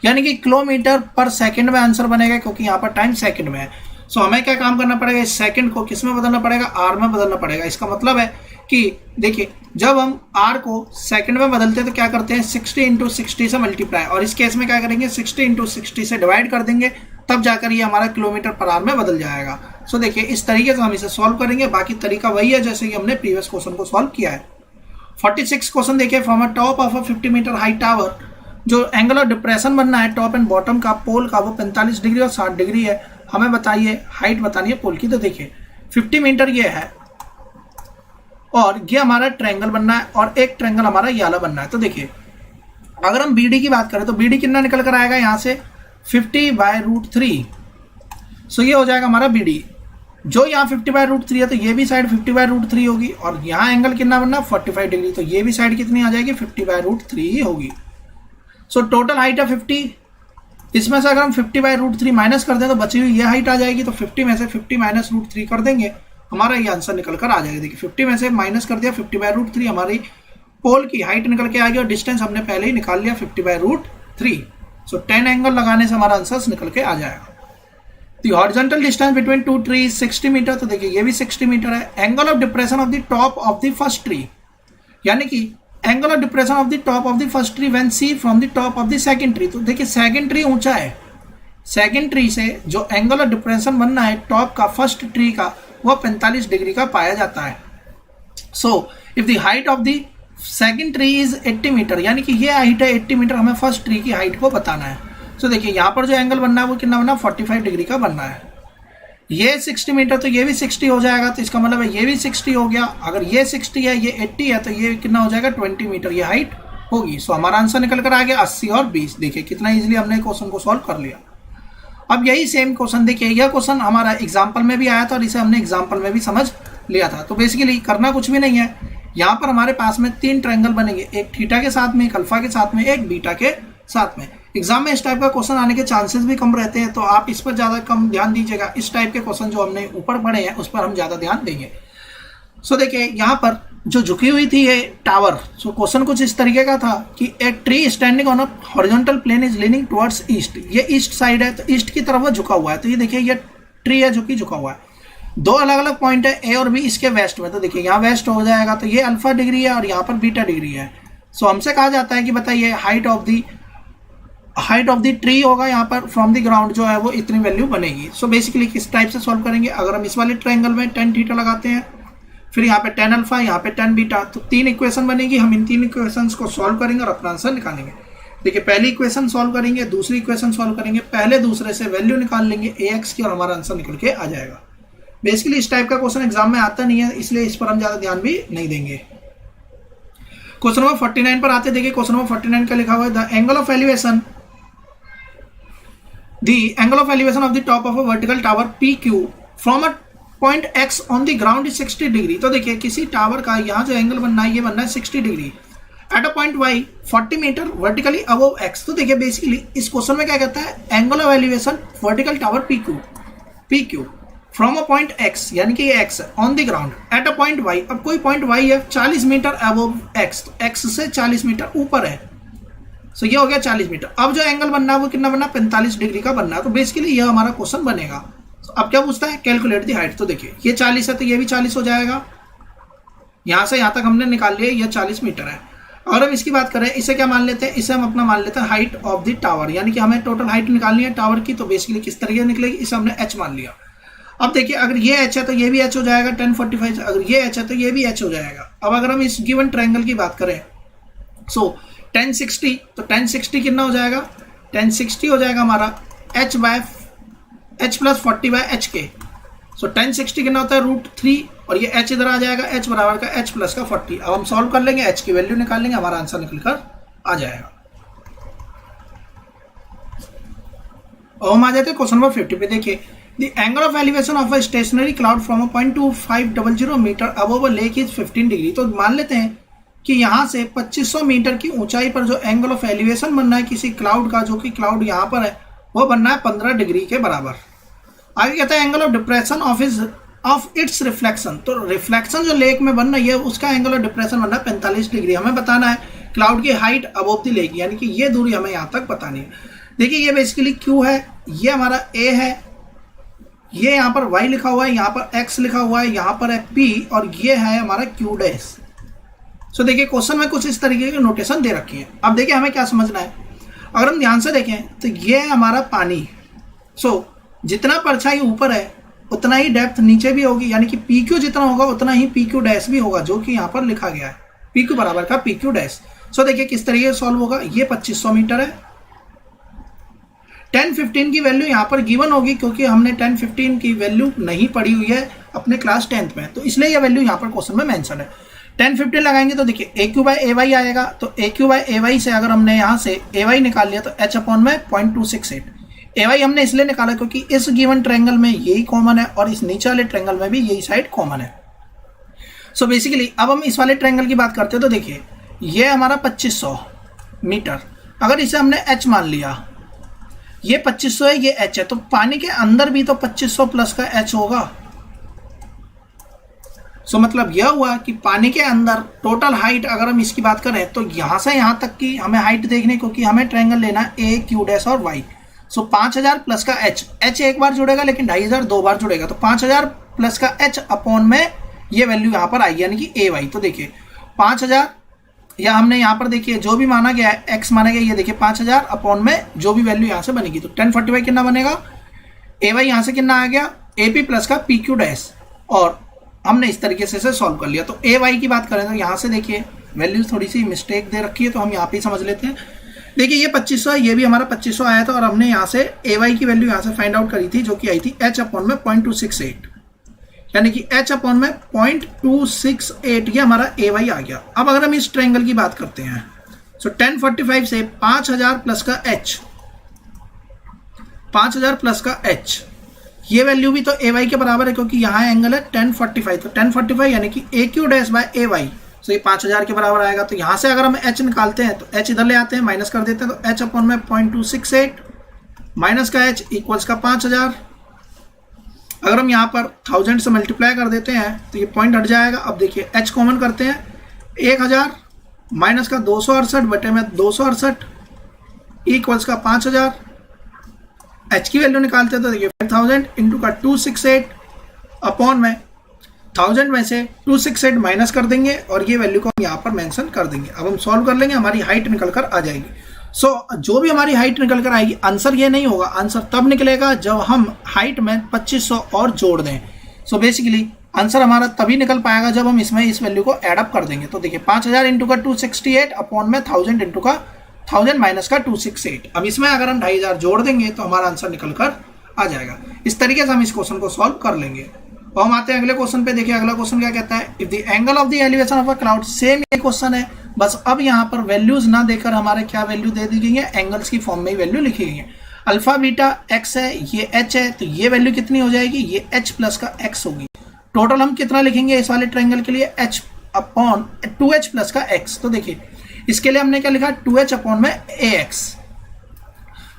यानी कि किलोमीटर पर सेकंड में आंसर बनेगा, क्योंकि यहाँ पर टाइम सेकंड में है। सो हमें क्या काम करना पड़ेगा, इस सेकंड को किस में बदलना पड़ेगा, आर में बदलना पड़ेगा। इसका मतलब है कि देखिए जब हम आर को सेकंड में बदलते हैं तो क्या करते हैं 60 × 60 से मल्टीप्लाई, और इस केस में क्या करेंगे 60 × 60 से डिवाइड कर देंगे, तब जाकर ये हमारा किलोमीटर पर आवर में बदल जाएगा। सो देखिए इस तरीके से हम इसे सॉल्व करेंगे। बाकी तरीका वही है जैसे कि हमने प्रीवियस क्वेश्चन को सॉल्व किया है। 46 क्वेश्चन देखिए, from a top of a 50 metre high tower, जो एंगल ऑफ डिप्रेशन बनना है टॉप एंड बॉटम का पोल का, वो 45 डिग्री और 60 डिग्री है। हमें बताइए हाइट बतानी है पोल की। तो देखिए 50 मीटर ये है और ये हमारा ट्रायंगल बनना है और एक ट्रायंगल हमारा ये वाला बनना है। तो देखिए अगर हम BD की बात करें तो BD कितना निकल कर आएगा यहाँ से 50/√3। सो ये हो जाएगा हमारा BD। जो यहाँ 50/√3 है तो ये भी साइड 50/√3 होगी, और यहाँ एंगल कितना बनना 45 डिग्री, तो ये भी साइड कितनी आ जाएगी 50/√3 ही होगी। सो टोटल हाइट है 50। इसमें से अगर हम 50/√3 माइनस कर दें तो बची हुई ये हाइट आ जाएगी। तो 50 में से 50 माइनस √3 कर देंगे, हमारा ये आंसर निकल कर आ जाएगा। देखिए 50 में से माइनस कर दिया 50/√3, हमारी पोल की हाइट निकल के आ गई और डिस्टेंस हमने पहले ही निकाल लिया 50/√3। सो 10 एंगल लगाने से हमारा आंसर निकल के आ जाएगा। The horizontal distance between two tree 60 metre. तो देखिए ये भी 60 मीटर है। Angle of depression of the top of the first tree, यानी कि angle of depression of the top of the first tree when see from the top of the second tree. तो देखिए second tree ऊंचा है, second tree से जो angle of depression बनना है टॉप का फर्स्ट ट्री का, वह 45 डिग्री का पाया जाता है। So if the height of the second tree is 80 metre, यानी कि ये हाइट है 80 मीटर, हमें फर्स्ट ट्री की हाइट को बताना है। सो देखिए यहाँ पर जो एंगल बनना है वो कितना बनना है 45 डिग्री का बनना है। ये 60 मीटर तो ये भी 60 हो जाएगा, तो इसका मतलब है ये भी 60 हो गया। अगर ये 60 है ये 80 है तो ये कितना हो जाएगा 20 मीटर ये हाइट होगी। सो हमारा आंसर निकल कर आ गया 80 और 20। देखिए कितना इजीली हमने क्वेश्चन को सॉल्व कर लिया। अब यही सेम क्वेश्चन देखिए, यह क्वेश्चन हमारा एग्जाम्पल में भी आया था और इसे हमने एग्जाम्पल में भी समझ लिया था। तो बेसिकली करना कुछ भी नहीं है, यहाँ पर हमारे पास में 3 ट्रायंगल बनेंगे, एक थीटा के साथ में, एक अल्फा के साथ में, एक बीटा के साथ में। एग्जाम में इस टाइप का क्वेश्चन आने के चांसेस भी कम रहते हैं, तो आप इस पर ज़्यादा कम ध्यान दीजिएगा। इस टाइप के क्वेश्चन जो हमने ऊपर पढ़े हैं उस पर हम ज़्यादा ध्यान देंगे। सो देखिए यहाँ पर जो झुकी हुई थी ये टावर, सो क्वेश्चन कुछ इस तरीके का था कि a tree standing on a horizontal plane is leaning towards east. ये ईस्ट साइड है तो ईस्ट की तरफ वो झुका हुआ है। तो ये देखिए ये ट्री है जो कि झुका हुआ है। 2 अलग अलग पॉइंट है ए और बी इसके वेस्ट में। तो देखिए यहाँ वेस्ट हो जाएगा, तो ये अल्फा डिग्री है और यहाँ पर बीटा डिग्री है। सो हमसे कहा जाता है कि बताइए हाइट ऑफ द ट्री होगा यहाँ पर फ्रॉम द ग्राउंड जो है वो इतनी वैल्यू बनेगी। सो बेसिकली किस टाइप से सॉल्व करेंगे, अगर हम इस वाले ट्रायंगल में tan थीटा लगाते हैं, फिर यहाँ पे tan अल्फा, यहाँ पे tan बीटा, तो 3 इक्वेशन बनेगी। हम इन 3 इक्वेशंस को सॉल्व करेंगे और अपना आंसर निकालेंगे। देखिए पहली इक्वेशन सॉल्व करेंगे, दूसरी इक्वेशन सॉल्व करेंगे, पहले दूसरे से वैल्यू निकाल लेंगे ax की और हमारा आंसर निकल के आ जाएगा। बेसिकली इस टाइप का क्वेश्चन एग्जाम में आता नहीं है, इसलिए इस पर हम ज्यादा ध्यान भी नहीं देंगे। क्वेश्चन नंबर 49 पर आते, देखिए क्वेश्चन नंबर 49 का लिखा हुआ है the angle of elevation of the top of a vertical tower P Q from a point x on the ground is 60 degree. तो देखिए किसी टावर का यहाँ जो एंगल बनना है ये बनना है 60 degree at a point Y 40 metre vertically above X. तो देखिए बेसिकली इस क्वेश्चन में क्या कहता है, angle of elevation vertical tower P Q from a point X, यानी कि ये एक्स है, on the ground at a point Y. अब कोई पॉइंट वाई है 40 मीटर अबव एक्स, तो एक्स से 40 मीटर ऊपर है, सो ये हो गया 40 मीटर। अब जो एंगल बनना है वो कितना बनना है, 45 डिग्री का बनना है। तो बेसिकली ये हमारा क्वेश्चन बनेगा। अब क्या पूछता है, कैलकुलेट दी हाइट। तो देखिए ये 40 है तो ये भी 40 हो जाएगा, यहां से यहां तक हमने निकाल लिया, ये 40 मीटर है। और हम इसकी बात करें, इसे क्या मान लेते हैं, इसे हम अपना मान लेते हैं हाइट ऑफ द टावर, यानी कि हमें टोटल हाइट निकालनी है टावर की। तो बेसिकली किस तरीके से निकलेगी, इसे हमने h मान लिया। अब देखिए अगर ये h है तो ये भी h हो जाएगा 1045, अगर ये h है तो ये भी h हो जाएगा। अब अगर हम इस गिवन ट्रायंगल की बात करें, सो 1060, तो 1060 कितना हो जाएगा, 1060 हो जाएगा हमारा h प्लस 40 बाय h के। सो 1060 कितना होता है √3, और ये h इधर आ जाएगा, h बराबर का h प्लस का 40। अब हम सॉल्व कर लेंगे, h की वैल्यू निकाल लेंगे, हमारा आंसर निकल कर आ जाएगा। और हम आ जाते हैं क्वेश्चन नंबर 50 पे। देखिए the angle of elevation of a stationary cloud from a point two 500 metre above a lake is 15 degree. तो मान लेते हैं कि यहाँ से 2500 मीटर की ऊंचाई पर जो एंगल ऑफ एलिवेशन बनना है किसी क्लाउड का, जो कि क्लाउड यहाँ पर है, वो बनना है 15 डिग्री के बराबर। आगे कहता है angle of depression of its reflection. तो रिफ्लेक्शन जो लेक में बनना है उसका एंगल ऑफ डिप्रेशन बनना है 45 डिग्री। हमें बताना है क्लाउड की हाइट अबव द लेक, यानी कि ये दूरी हमें यहाँ तक बतानी है। देखिए ये बेसिकली Q है, ये हमारा A है, ये यहाँ पर Y लिखा हुआ है, यहाँ पर X लिखा हुआ है, यहाँ पर है P, और ये है हमारा Q डैश। सो देखिए क्वेश्चन में कुछ इस तरीके की नोटेशन दे रखी है। अब देखिए हमें क्या समझना है, अगर हम ध्यान से देखें तो ये है हमारा पानी। सो जितना परछाई ऊपर है उतना ही डेप्थ नीचे भी होगी, यानी कि PQ जितना होगा उतना ही PQ डैश भी होगा, जो कि यहाँ पर लिखा गया है PQ बराबर का PQ डैश। सो देखिए किस तरीके से सॉल्व होगा, ये 2500 मीटर है, 1015 की वैल्यू यहाँ पर गिवन होगी, क्योंकि हमने 1015 की वैल्यू नहीं पढ़ी हुई है अपने क्लास 10th में, तो इसलिए ये वैल्यू यहाँ पर क्वेश्चन में मेंशन है। 1015 लगाएंगे तो देखिए AQ बाय AY आएगा, तो AQ बाय AY से अगर हमने यहाँ से AY निकाल लिया तो H अपॉन में 0.268। AY हमने इसलिए निकाला क्योंकि इस गिवन ट्रायंगल में यही कॉमन है और इस नीचे वाले ट्रायंगल में भी यही साइड कॉमन है। सो बेसिकली अब हम इस वाले ट्रायंगल की बात करते हैं, तो देखिए ये हमारा 2500 मीटर, अगर इसे हमने H मान लिया, ये 2500 है, ये H है, तो पानी के अंदर भी तो 2500 प्लस का H होगा। सो मतलब यह हुआ कि पानी के अंदर टोटल हाइट अगर हम इसकी बात करें तो यहां से यहां तक की हमें हाइट देखने, क्योंकि हमें ट्रायंगल लेना है AQ डैश और Y। सो 5000 प्लस का H एक बार जुड़ेगा लेकिन 2500 दो बार जुड़ेगा, तो 5000 प्लस का H अपॉन में ये वैल्यू यहाँ पर आएगी, यानी कि AY। तो देखिए 5000, या हमने यहाँ पर देखिए जो भी माना गया है x माना गया, ये देखिए 5000 अपॉन में जो भी वैल्यू यहाँ से बनेगी, तो 1045 कितना बनेगा, AY यहाँ से कितना आ गया AP प्लस का PQ डैश, और हमने इस तरीके से सॉल्व कर लिया। तो AY की बात करें तो यहाँ से देखिए वैल्यू थोड़ी सी मिस्टेक दे रखी है, तो हम यहाँ पे ही समझ लेते हैं। देखिए ये 2500 है, ये भी हमारा 2500 आया था, और हमने यहाँ से AY की वैल्यू यहाँ से फाइंड आउट करी थी, जो कि आई थी H अपॉन में 0.268, यानी कि H अपॉन में 0.268, ये हमारा AY आ गया। अब अगर हम इस ट्रायंगल की बात करते हैं, सो 1045 से 5000 प्लस का H, 5000 प्लस का H, ये वैल्यू भी तो AY के बराबर है, क्योंकि यहाँ एंगल है 1045, तो 1045 यानी कि AQ डैश बाय AY, सो ये 5000 के बराबर आएगा। तो यहाँ से अगर हम H निकालते हैं तो H इधर ले आते हैं, माइनस कर देते हैं, तो H अपॉन में 0.268 माइनस का H इक्वल्स का 5000। अगर हम यहाँ पर 1000 से मल्टीप्लाई कर देते हैं तो ये पॉइंट हट जाएगा। अब देखिए H कॉमन करते हैं, 1000 माइनस का 268 बटे में 268 इक्वल्स का 5000। H की वैल्यू निकालते हैं तो देखिए 5000 इंटू का 268 अपॉन में 1000 में से 268 माइनस कर देंगे, और ये वैल्यू को हम यहाँ पर मेंशन कर देंगे। अब हम सॉल्व कर लेंगे, हमारी हाइट निकल कर आ जाएगी। जो भी हमारी हाइट निकल कर आएगी, आंसर ये नहीं होगा, आंसर तब निकलेगा जब हम हाइट में 2500 और जोड़ दें। बेसिकली आंसर हमारा तभी निकल पाएगा जब हम इसमें इस वैल्यू को एड अप कर देंगे। तो देखिए 5000 इंटू का 268 अपॉन में 1000 इंटू का 1000 माइनस का 268। अब इसमें अगर हम 2500 जोड़ देंगे तो हमारा आंसर निकल कर आ जाएगा। इस तरीके से हम इस क्वेश्चन को सॉल्व कर लेंगे। और हम आते हैं अगले क्वेश्चन पे। देखिए अगला क्वेश्चन क्या कहता है, if the angle of the elevation of a cloud, same ये क्वेश्चन है, बस अब यहाँ पर वैल्यूज ना देकर हमारे क्या वैल्यू दे दी गई है, एंगल्स की फॉर्म में ही वैल्यू लिखी गई है। अल्फा बीटा एक्स है, ये एच है, तो ये वैल्यू कितनी हो जाएगी, ये एच प्लस का एक्स होगी। टोटल हम कितना लिखेंगे इस वाले ट्रायंगल के लिए, एच अपॉन 2h प्लस का एक्स। तो देखिए इसके लिए हमने क्या लिखा, 2h अपॉन में ए एक्स,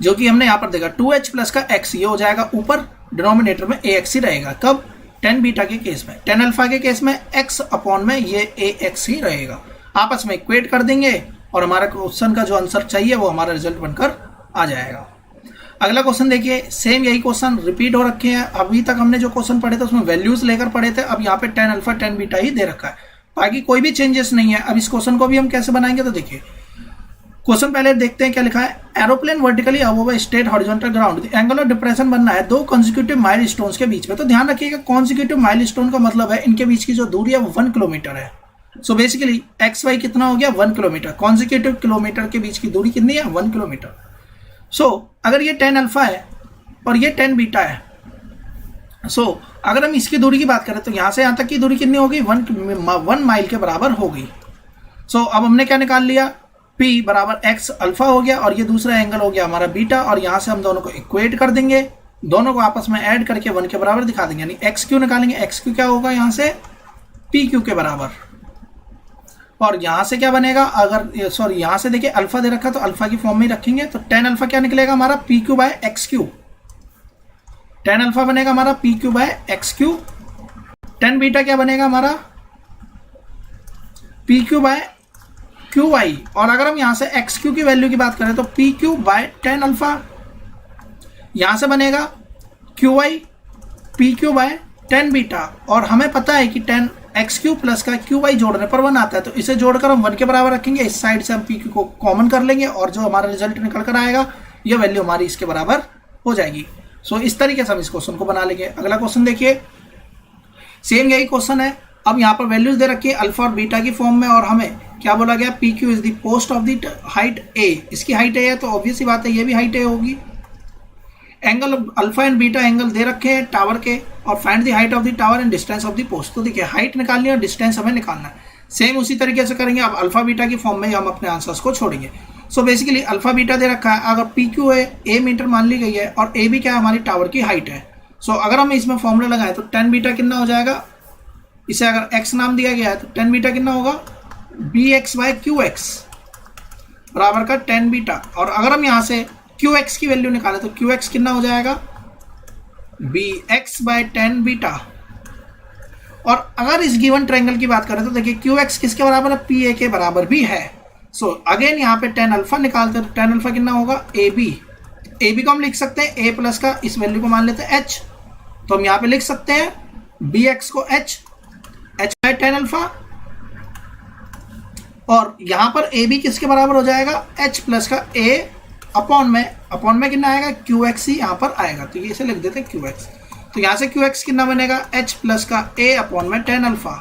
जो कि हमने यहाँ पर देखा 2h प्लस का एक्स, ये हो जाएगा ऊपर, डिनोमिनेटर में ए एक्स ही रहेगा। कब, टेन बीटा के केस में। टेन अल्फा के केस में एक्स अपॉन में ये ए एक्स ही रहेगा। आपस में इक्वेट कर देंगे और हमारा क्वेश्चन का जो आंसर चाहिए वो हमारा रिजल्ट बनकर आ जाएगा। अगला क्वेश्चन देखिए, सेम यही क्वेश्चन रिपीट हो रखे हैं। अभी तक हमने जो क्वेश्चन पढ़े थे उसमें वैल्यूज लेकर पढ़े थे, अब यहाँ पे टेन अल्फा टेन बीटा ही दे रखा है, बाकी कोई भी चेंजेस नहीं है। अब इस क्वेश्चन को भी हम कैसे बनाएंगे, तो देखिए क्वेश्चन पहले देखते हैं क्या लिखा है। Aeroplane vertically above state horizontal ground, angle of depression बनना है 2 कॉन्जिक्यूटिव माइलस्टोन्स के बीच में। तो ध्यान रखिएगा कॉन्जिक्यूटिव माइलस्टोन का मतलब है इनके बीच की जो दूरी है वो 1 किलोमीटर है। सो बेसिकली एक्स वाई कितना हो गया, 1 किलोमीटर। कॉन्जिक्यूटिव किलोमीटर के बीच की दूरी कितनी है, 1 किलोमीटर। सो अगर ये 10 अल्फा है और ये 10 बीटा है, सो अगर हम इसकी दूरी की बात करें तो यहाँ से यहाँ तक की दूरी कितनी होगी, 1 माइल के बराबर होगी। सो अब हमने क्या निकाल लिया, P बराबर एक्स अल्फा हो गया और ये दूसरा एंगल हो गया हमारा बीटा, और यहाँ से हम दोनों को इक्वेट कर देंगे, दोनों को आपस में ऐड करके 1 के बराबर दिखा देंगे, यानी एक्स क्यू निकालेंगे। एक्स क्यू क्या होगा यहाँ से, पी क्यू के बराबर। और यहाँ से क्या बनेगा, अगर सॉरी यहाँ से देखिए अल्फा दे रखा तो अल्फा की फॉर्म में ही रखेंगे, तो 10 अल्फा क्या निकलेगा हमारा, P Q by X Q. 10 alpha बनेगा हमारा P Q by X Q. 10 beta क्या बनेगा हमारा, P Q by Q Y. और अगर हम यहां से एक्स क्यू की वैल्यू की बात करें तो पी क्यू बाय 10 अल्फा, यहां से बनेगा Q Y P Q by 10 beta. और हमें पता है कि 10 एक्स क्यू प्लस का क्यू वाई जोड़ने पर 1 आता है, तो इसे जोड़कर हम 1 के बराबर रखेंगे। इस साइड से हम पी क्यू को कॉमन कर लेंगे और जो हमारा रिजल्ट निकल कर आएगा यह वैल्यू हमारी इसके बराबर हो जाएगी। सो इस तरीके से हम इस क्वेश्चन को बना लेंगे। अगला क्वेश्चन देखिए, सेम यही क्वेश्चन है। अब यहाँ पर वैल्यूज दे रखी है अल्फा और बीटा की फॉर्म में, और हमें क्या बोला गया, P Q is the post of the height a. इसकी हाइट ए है तो ऑब्वियस सी बात है ये भी हाइट ए होगी। Angle alpha and beta angle दे रखे हैं टावर के, और find the height of the tower and distance of the post. तो देखिए हाइट निकालनी है और डिस्टेंस हमें निकालना है। सेम उसी तरीके से करेंगे। अब अल्फा बीटा की फॉर्म में हम अपने आंसर्स को छोड़ेंगे। सो बेसिकली अल्फा बीटा दे रखा है, अगर पी क्यू है ए मीटर मान ली गई है और ए भी क्या है हमारी टावर की हाइट है। सो अगर हम इसमें फॉर्मूला लगाएं तो 10 बीटा कितना हो जाएगा, इसे अगर x नाम दिया गया है तो 10 बीटा कितना होगा, B X by Q X बराबर का 10 बीटा। और अगर हम यहाँ से क्यू एक्स की वैल्यू निकाले तो क्यू एक्स कितना हो जाएगा, बी एक्स बाय 10 बीटा। और अगर इस गिवन ट्रायंगल की बात करें तो देखिए क्यू एक्स किसके बराबर है, पी ए के बराबर भी है। सो अगेन यहाँ पे 10 अल्फा निकालते हैं तो 10 अल्फा कितना होगा, ए बी। ए बी को हम लिख सकते हैं ए प्लस का इस वैल्यू को मान लेते हैं एच, तो हम यहाँ पे लिख सकते हैं बी एक्स को एच बाय 10 अल्फा। और यहां पर ए बी किसके बराबर हो जाएगा, एच प्लस का ए अपॉन में कितना आएगा, क्यू एक्स ही यहां पर आएगा, तो ये इसे लिख देते हैं क्यू एक्स। तो यहां से क्यू एक्स कितना बनेगा, एच प्लस का ए अपॉन में 10 अल्फा।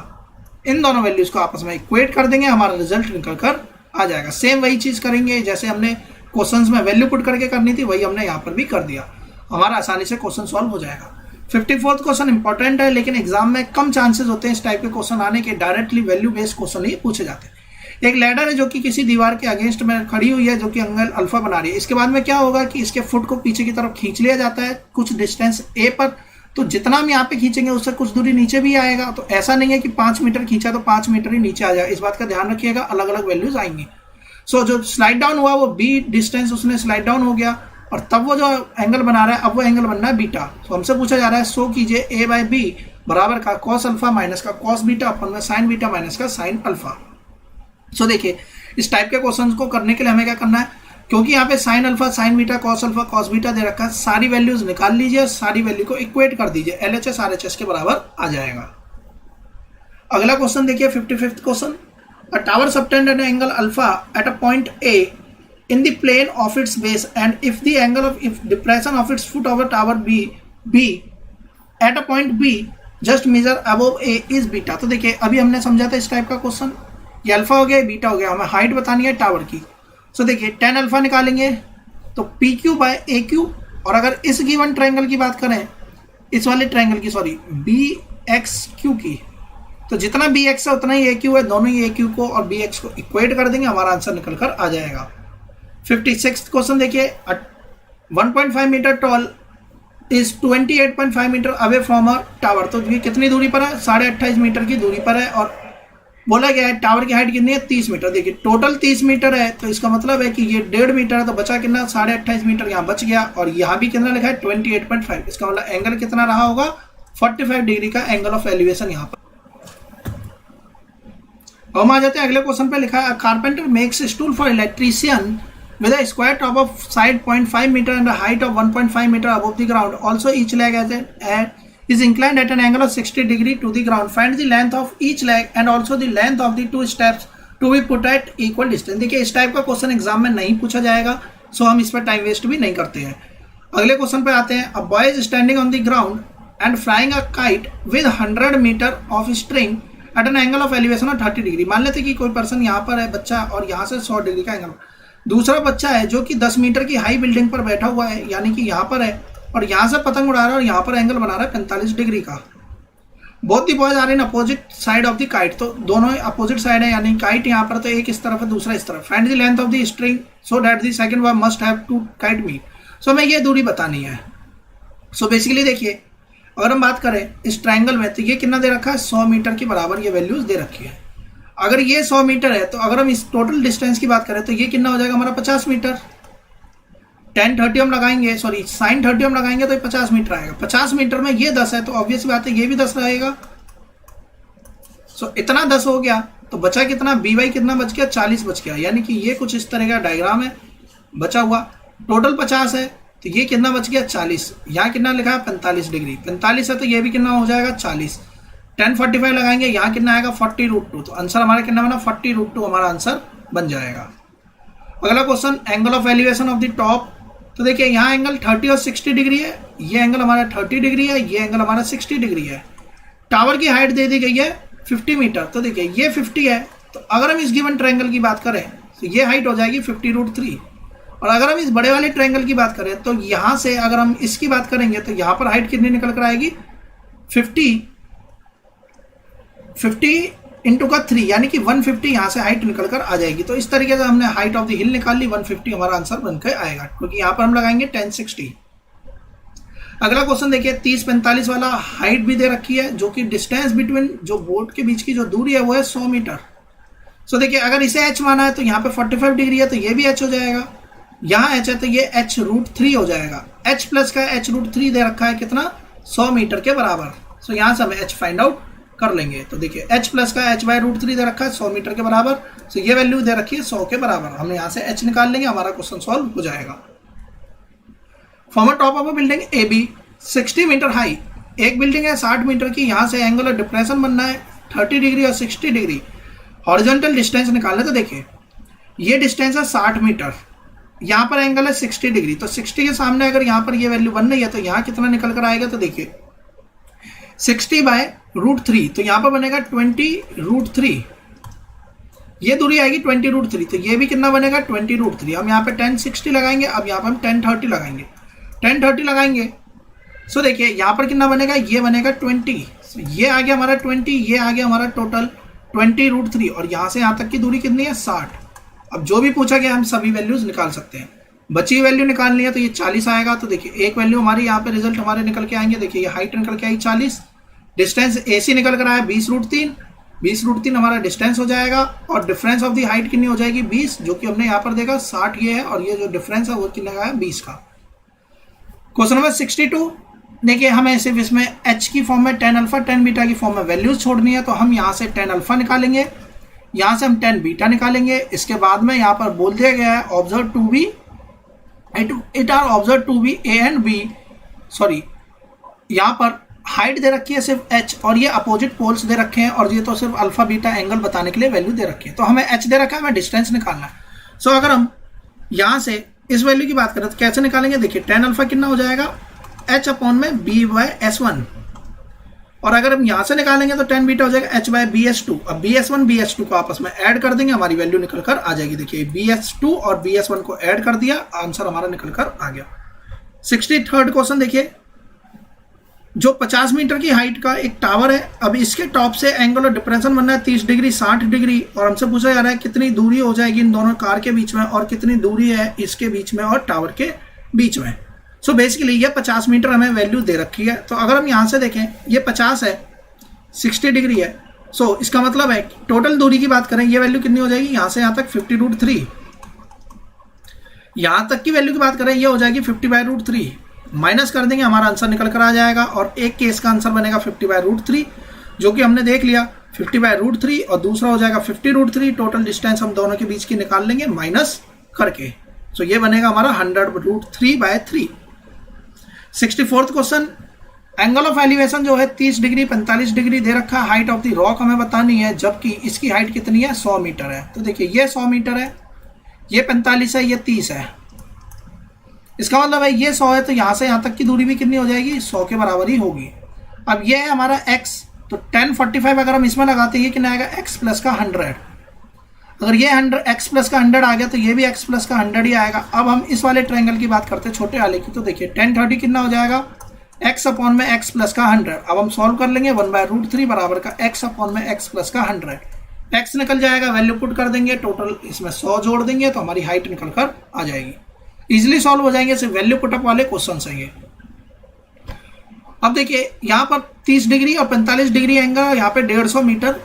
इन दोनों वैल्यूज को आपस में इक्वेट कर देंगे, हमारा रिजल्ट निकल कर आ जाएगा। सेम वही चीज करेंगे जैसे हमने क्वेश्चंस में वैल्यू पुट करके करनी थी, वही हमने यहाँ पर भी कर दिया, हमारा आसानी से क्वेश्चन सॉल्व हो जाएगा। 54th क्वेश्चन इंपॉर्टेंट है, लेकिन एग्जाम में कम चांसेस होते हैं इस टाइप के क्वेश्चन आने के, डायरेक्टली वैल्यू बेस्ड क्वेश्चन ही पूछे जाते हैं। एक लैडर है जो कि किसी दीवार के अगेंस्ट में खड़ी हुई है, जो कि एंगल अल्फा बना रही है। इसके बाद में क्या होगा कि इसके फुट को पीछे की तरफ खींच लिया जाता है कुछ डिस्टेंस ए पर, तो जितना हम यहाँ पे खींचेंगे उससे कुछ दूरी नीचे भी आएगा। तो ऐसा नहीं है कि 5 मीटर खींचा तो 5 मीटर ही नीचे आ जाए, इस बात का ध्यान रखिएगा, अलग अलग वैल्यूज आएंगी। सो जो स्लाइड डाउन हुआ वो बी डिस्टेंस उसने स्लाइड डाउन हो गया, और तब वो जो एंगल बना रहा है अब वो एंगल बनना है बीटा। तो हमसे पूछा जा रहा है सो कीजिए ए बाय बी बराबर का कॉस अल्फा माइनस का कॉस बीटा अपन में साइन बीटा माइनस का साइन अल्फा। सो देखिए इस टाइप के क्वेश्चंस को करने के लिए हमें क्या करना है, क्योंकि यहाँ पे sine alpha sine beta cos alpha cos beta दे रखा है, सारी वैल्यूज निकाल लीजिए, सारी वैल्यू को इक्वेट कर दीजिए, एलएचएस आरएचएस के बराबर आ जाएगा। अगला क्वेश्चन देखिए 55th question, a tower subtend an angle alpha eight a point A in the plane of its base, and if the angle of depression of its foot over tower b at a point b just measure above a is beta। तो देखिए अभी हमने समझा था इस type का question, ये alpha हो गया बीटा हो गया, हमें हाइट बतानी है टावर की। सो देखिए 10 अल्फा निकालेंगे तो पी क्यू बाय ए क्यू, और अगर इस गिवन ट्रायंगल की बात करें, इस वाले ट्रायंगल की सॉरी बी एक्स क्यू की, तो जितना बी एक्स है उतना ही ए क्यू है, दोनों ही ए क्यू को और बी एक्स को इक्वेट कर देंगे, हमारा आंसर निकल कर आ जाएगा। 56 क्वेश्चन देखिए, 1.5 metre tall is 28.5 metre away from a tower, तो ये कितनी दूरी पर है, 28.5 मीटर की दूरी पर है, और बोला गया है टावर की हाइट कितनी है, 30 मीटर। देखिए टोटल 30 मीटर है, तो इसका मतलब है कि ये 1.5 मीटर है, तो बचा कितना, 28.5 मीटर यहाँ बच गया, और यहाँ भी कितना लिखा है 28.5, इसका मतलब एंगल कितना रहा होगा, 45 डिग्री का एंगल ऑफ एलिवेशन यहाँ पर। अब हम आ जाते हैं अगले क्वेश्चन पे, लिखा है carpenter makes stool for electrician with a square top of side 0.5 meter and a height of 1.5 meter above the ground. Also each leg is inclined at an angle of 60 degree to the ground. Find the length of each leg and also the length of the two steps to be put at equal distance. देखिए इस type का question exam में नहीं पूछा जाएगा, सो हम इस पर टाइम वेस्ट भी नहीं करते हैं। अगले क्वेश्चन पे आते हैं। A boy is standing on the ground and flying a kite with 100 meter of string at an angle of elevation of 30 degree. मान लेते कि कोई पर्सन यहाँ पर है बच्चा, और यहाँ से 100 डिग्री का एंगल। दूसरा बच्चा है जो कि 10 मीटर की हाई बिल्डिंग पर बैठा हुआ है, यानी कि यहाँ पर है, और यहाँ से पतंग उड़ा रहा है और यहाँ पर एंगल बना रहा है 45 डिग्री का। Both the boys are in opposite side of the kite, तो दोनों अपोजिट साइड है, यानी काइट यहाँ पर तो एक इस तरफ है दूसरा इस तरफ। Find the length of the string so that the second boy must have to kite meet, so हमें ये दूरी बतानी है। सो बेसिकली देखिए अगर हम बात करें इस ट्रायंगल में, तो ये कितना दे रखा है, 100 मीटर के बराबर ये वैल्यूज दे रखी है। अगर ये 100 मीटर है, तो अगर हम इस टोटल डिस्टेंस की बात करें तो ये कितना हो जाएगा हमारा 50 मीटर। tan 30 हम लगाएंगे, सॉरी sin 30 हम लगाएंगे तो ये 50 मीटर आएगा। 50 मीटर में ये 10 है, तो ऑब्वियस बात है ये भी 10 रहेगा। सो इतना 10 हो गया, तो बचा कितना, बी वाई कितना बच गया, 40 बच गया, यानी कि ये कुछ इस तरह का डायग्राम है बचा हुआ। टोटल 50 है, तो ये कितना बच गया, 40। यहाँ कितना लिखा है, 45 डिग्री। 45 है तो ये भी कितना हो जाएगा, 40। tan 45 लगाएंगे, यहाँ कितना आएगा, 40√2, तो आंसर हमारा कितना बना, 40√2 हमारा आंसर बन जाएगा। अगला question, angle of elevation of the top, तो देखिए यहाँ एंगल 30 और 60 डिग्री है, ये एंगल हमारा 30 डिग्री है, ये एंगल हमारा 60 डिग्री है। टावर की हाइट दे दी गई है 50 मीटर, तो देखिए ये 50 है, तो अगर हम इस गिवन ट्रायंगल की बात करें तो ये हाइट हो जाएगी 50√3। और अगर हम इस बड़े वाले ट्रायंगल की बात करें तो यहाँ से अगर हम इसकी बात करेंगे तो यहाँ पर हाइट कितनी निकल कर आएगी, 50 इंटू का 3, यानी कि 150 यहाँ से हाइट निकल कर आ जाएगी। तो इस तरीके से हमने हाइट ऑफ द हिल निकाल ली, 150 हमारा आंसर बनकर आएगा, क्योंकि यहाँ पर हम लगाएंगे 1060। अगला क्वेश्चन देखिए, 30-45 वाला हाइट भी दे रखी है, जो कि डिस्टेंस बिटवीन जो बोर्ड के बीच की जो दूरी है वो है 100 मीटर। सो देखिए अगर इसे h माना है तो यहाँ पे 45 डिग्री है, तो ये भी h हो जाएगा। यहाँ h है तो ये h√3 हो जाएगा। h प्लस का h√3 दे रखा है कितना, 100 मीटर के बराबर। सो यहाँ से हम h फाइंड आउट कर लेंगे, तो देखिए h प्लस का h/√3 दे रखा है 100 मीटर के बराबर। सो ये वैल्यू दे रखी है 100 के बराबर, हमने यहाँ से h निकाल लेंगे, हमारा क्वेश्चन सॉल्व हो जाएगा। From a top of a building AB 60 metre high, एक बिल्डिंग है 60 मीटर की, यहाँ से एंगुलर डिप्रेशन बनना है 30 डिग्री और 60 डिग्री। हॉरिजॉन्टल डिस्टेंस निकालना, तो देखिए ये डिस्टेंस है 60 मीटर, यहाँ पर एंगल है 60 डिग्री, तो 60 के सामने अगर यहाँ पर ये वैल्यू बन रही है तो यहाँ कितना निकल कर आएगा, तो देखिए 60/√3, तो यहाँ पर बनेगा 20√3, ये दूरी आएगी 20√3, तो ये भी कितना बनेगा 20√3। हम यहाँ पे 1060 लगाएंगे, अब यहाँ पर हम 1030 लगाएंगे। 1030 लगाएंगे, सो देखिए यहाँ पर कितना बनेगा, ये बनेगा 20, ये आ गया हमारा 20, ये आ गया हमारा टोटल 20√3, और यहाँ से यहाँ तक की दूरी कितनी है, 60। अब जो भी पूछा गया हम सभी वैल्यूज निकाल सकते हैं। बची वैल्यू निकालनी है तो ये 40 आएगा, तो देखिए एक वैल्यू हमारी यहाँ पे रिजल्ट हमारे निकल के आएंगे। देखिए ये हाइट निकल के आई 40, डिस्टेंस AC निकल कर आया 20√3, 20√3 हमारा डिस्टेंस हो जाएगा, और डिफरेंस ऑफ दी हाइट कितनी हो जाएगी 20, जो कि हमने यहाँ पर देखा 60 ये है, और ये जो डिफरेंस है वो कितना का है 20 का। क्वेश्चन नंबर 62, देखिए हमें सिर्फ इसमें h की फॉर्म में tan अल्फा tan बीटा की फॉर्म में वैल्यूज छोड़नी है, तो हम यहाँ से tan अल्फा निकालेंगे, यहाँ से हम tan बीटा निकालेंगे। इसके बाद में यहाँ पर बोल दिया गया है observe to be it or observe to be A and B, sorry यहाँ पर हाइट दे रखी है सिर्फ h, और ये अपोजिट पोल्स दे रखे हैं, और ये तो सिर्फ अल्फा बीटा एंगल बताने के लिए वैल्यू दे रखी है। तो हमें h दे रखा है, हमें डिस्टेंस निकालना है। सो अगर हम यहाँ से इस वैल्यू की बात करें तो कैसे निकालेंगे, देखिए tan अल्फा कितना हो जाएगा, h/b/s1, और अगर हम यहाँ से निकालेंगे तो tan बीटा हो जाएगा h/bs2। अब bs1 bs2 को आपस में ऐड कर देंगे, हमारी वैल्यू निकल कर आ जाएगी। देखिए bs2 और bs1 को ऐड कर दिया, आंसर हमारा निकल कर आ गया। 63rd क्वेश्चन देखिए, जो 50 मीटर की हाइट का एक टावर है, अब इसके टॉप से एंगल और डिप्रेशन बनना है 30 डिग्री 60 डिग्री, और हमसे पूछा जा रहा है कितनी दूरी हो जाएगी इन दोनों कार के बीच में और कितनी दूरी है इसके बीच में और टावर के बीच में। सो बेसिकली ये 50 मीटर हमें वैल्यू दे रखी है। तो अगर हम यहाँ से देखें ये 50 है, 60 डिग्री है, सो इसका मतलब है टोटल दूरी की बात करें ये वैल्यू कितनी हो जाएगी, यहाँ से यहाँ तक 50√3, यहाँ तक की वैल्यू की बात करें ये हो जाएगी 50/√3, माइनस कर देंगे हमारा आंसर निकल कर आ जाएगा, और एक केस का आंसर बनेगा 50/√3 जो कि हमने देख लिया 50/√3, और दूसरा हो जाएगा 50√3। टोटल डिस्टेंस हम दोनों के बीच की निकाल लेंगे माइनस करके, सो ये बनेगा हमारा 100√3/3। 64th question, angle of elevation जो है 30 डिग्री 45 डिग्री दे रखा है, हाइट ऑफ द रॉक हमें बतानी है, जबकि इसकी हाइट कितनी है 100 मीटर है। तो देखिए ये 100 मीटर है, ये 45 है, ये 30 है, इसका मतलब है ये 100 है तो यहाँ से यहाँ तक की दूरी भी कितनी हो जाएगी 100 के बराबर ही होगी। अब ये है हमारा x, तो 1045 अगर हम इसमें लगाते हैं ये कितना आएगा x प्लस का 100, अगर ये 100 x प्लस का 100 आ गया तो ये भी x प्लस का 100 ही आएगा। अब हम इस वाले ट्रायंगल की बात करते हैं छोटे वाले की, तो देखिए 1030 कितना हो जाएगा x अपॉन में x प्लस का 100। अब हम सॉल्व कर लेंगे 1/√3 बराबर का x अपॉन में x प्लस का 100, x निकल जाएगा, वैल्यू पुट कर देंगे, टोटल इसमें 100 जोड़ देंगे तो हमारी हाइट निकल कर आ जाएगी। इजिली सॉल्व हो जाएंगे, सिर्फ वैल्यू पुटअप वाले क्वेश्चन है ये। अब देखिए यहाँ पर 30 डिग्री और 45 डिग्री एंगल, यहाँ पे 150 मीटर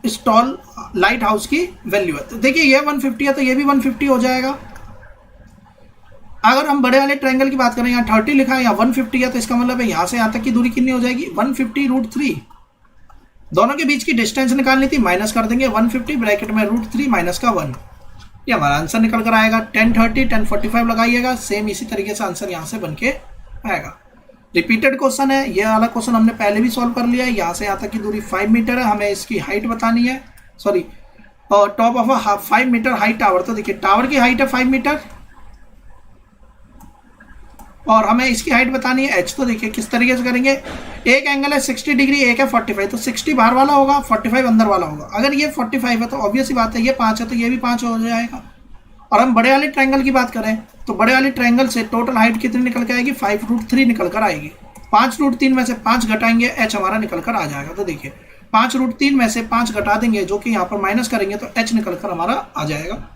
इस टॉल लाइट हाउस की वैल्यू है। तो देखिए ये 150 है तो ये भी 150 हो जाएगा। अगर हम बड़े वाले ट्रायंगल की बात करें, यहाँ 30 लिखा है, यहाँ 150 है, तो इसका मतलब है यहाँ से यहाँ तक की दूरी कितनी हो जाएगी 150√3। दोनों के बीच की डिस्टेंस निकालनी थी, माइनस कर देंगे 150 ब्रैकेट में √3 माइनस का 1, ये हमारा आंसर निकल कर आएगा। 1030 1045 लगाइएगा, सेम इसी तरीके से आंसर यहाँ से बन के आएगा। रिपीटेड क्वेश्चन है, ये वाला क्वेश्चन हमने पहले भी सॉल्व कर लिया है। यहाँ से यहाँ तक की दूरी 5 मीटर है, हमें इसकी हाइट बतानी है, sorry top of 5 metre height tower. तो देखिए टावर की हाइट है 5 मीटर और हमें इसकी हाइट बतानी है h। तो देखिए किस तरीके से करेंगे, एक एंगल है 60 डिग्री, एक है 45, तो 60 बाहर वाला होगा 45 अंदर वाला होगा। अगर ये 45 है तो ऑब्वियस ही बात है ये 5 है तो ये भी 5 हो जाएगा। और हम बड़े वाले ट्रायंगल की बात करें तो बड़े वाले ट्रायंगल से टोटल हाइट कितनी निकल के आएगी 5√3 निकल कर आएगी। 5√3 में से 5 घटाएंगे h हमारा निकल कर आ जाएगा। तो देखिए 5√3 में से 5 घटा देंगे जो कि यहाँ पर माइनस करेंगे तो h निकल कर हमारा आ जाएगा।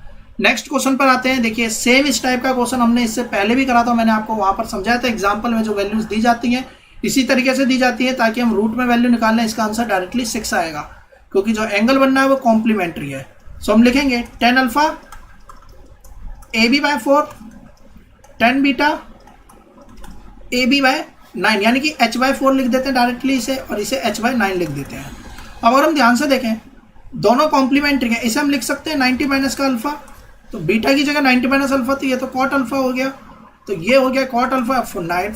नेक्स्ट क्वेश्चन पर आते हैं। देखिए सेम इस टाइप का क्वेश्चन हमने इससे पहले भी करा था, मैंने आपको वहां पर समझाया था एग्जांपल में जो वैल्यूज दी जाती हैं इसी तरीके से दी जाती है ताकि हम रूट में वैल्यू निकाल लें। इसका आंसर डायरेक्टली 6 आएगा क्योंकि जो एंगल बनना है वो कॉम्प्लीमेंट्री है। सो हम लिखेंगे 10 अल्फा AB/4 10 बीटा AB/9 यानी कि H/4 लिख देते हैं डायरेक्टली इसे और इसे H/9 लिख देते हैं। अब अगर हम ध्यान से देखें दोनों कॉम्प्लीमेंट्री हैं, इसे हम लिख सकते हैं 90 माइनस का अल्फा, तो बीटा की जगह 90 माइनस अल्फा तो ये तो कॉट अल्फा हो गया, तो ये हो गया कॉट अल्फा 9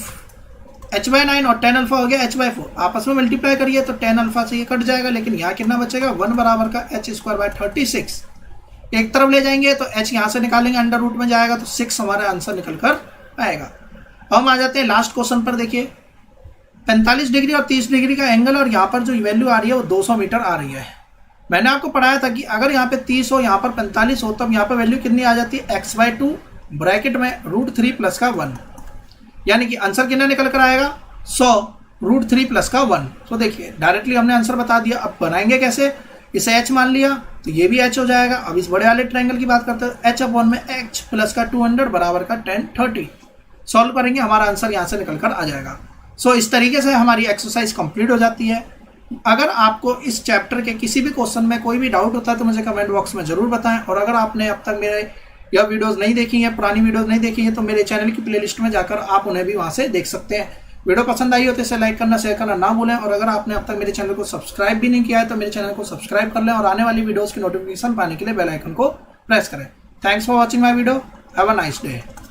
H/9 और 10 अल्फा हो गया H/4। आपस में मल्टीप्लाई करिए तो 10 अल्फा से ये कट जाएगा, लेकिन यहाँ कितना बचेगा 1 बराबर का H²/36। एक तरफ ले जाएंगे तो H यहाँ से निकालेंगे अंडर रूट में जाएगा तो 6 हमारा आंसर निकल कर आएगा। अब हम आ जाते हैं लास्ट क्वेश्चन पर। देखिए 45 डिग्री और 30 डिग्री का एंगल और यहाँ पर जो वैल्यू आ रही है वो 200 मीटर आ रही है। मैंने आपको पढ़ाया था कि अगर यहाँ पे 30 हो यहाँ पर 45 हो तब यहाँ पर वैल्यू कितनी आ जाती है x/2 ब्रैकेट में √3 प्लस का 1, यानी कि आंसर कितना निकल कर आएगा 100 √3 प्लस का 1। तो देखिए डायरेक्टली हमने आंसर बता दिया। अब बनाएंगे कैसे, इसे h मान लिया तो ये भी h हो जाएगा। अब इस बड़े वाले ट्रायंगल की बात करते हैं h अपॉन में h प्लस का 200 बराबर का 1030। सॉल्व करेंगे हमारा आंसर यहाँ से निकल कर आ जाएगा। सो इस तरीके से हमारी एक्सरसाइज कंप्लीट हो जाती है। अगर आपको इस चैप्टर के किसी भी क्वेश्चन में कोई भी डाउट होता है तो मुझे कमेंट बॉक्स में जरूर बताएं। और अगर आपने अब तक मेरे यह वीडियोस नहीं देखी हैं, पुरानी वीडियोस नहीं देखी हैं, तो मेरे चैनल की प्लेलिस्ट में जाकर आप उन्हें भी वहां से देख सकते हैं। वीडियो पसंद आई हो तो इसे लाइक करना शेयर करना ना भूलें। और अगर आपने अब तक मेरे चैनल को सब्सक्राइब भी नहीं किया है तो मेरे चैनल को सब्सक्राइब कर लें और आने वाली वीडियोज़ की नोटिफिकेशन पाने के लिए बेल आइकन को प्रेस करें। Thanks for watching my video. Have a nice day.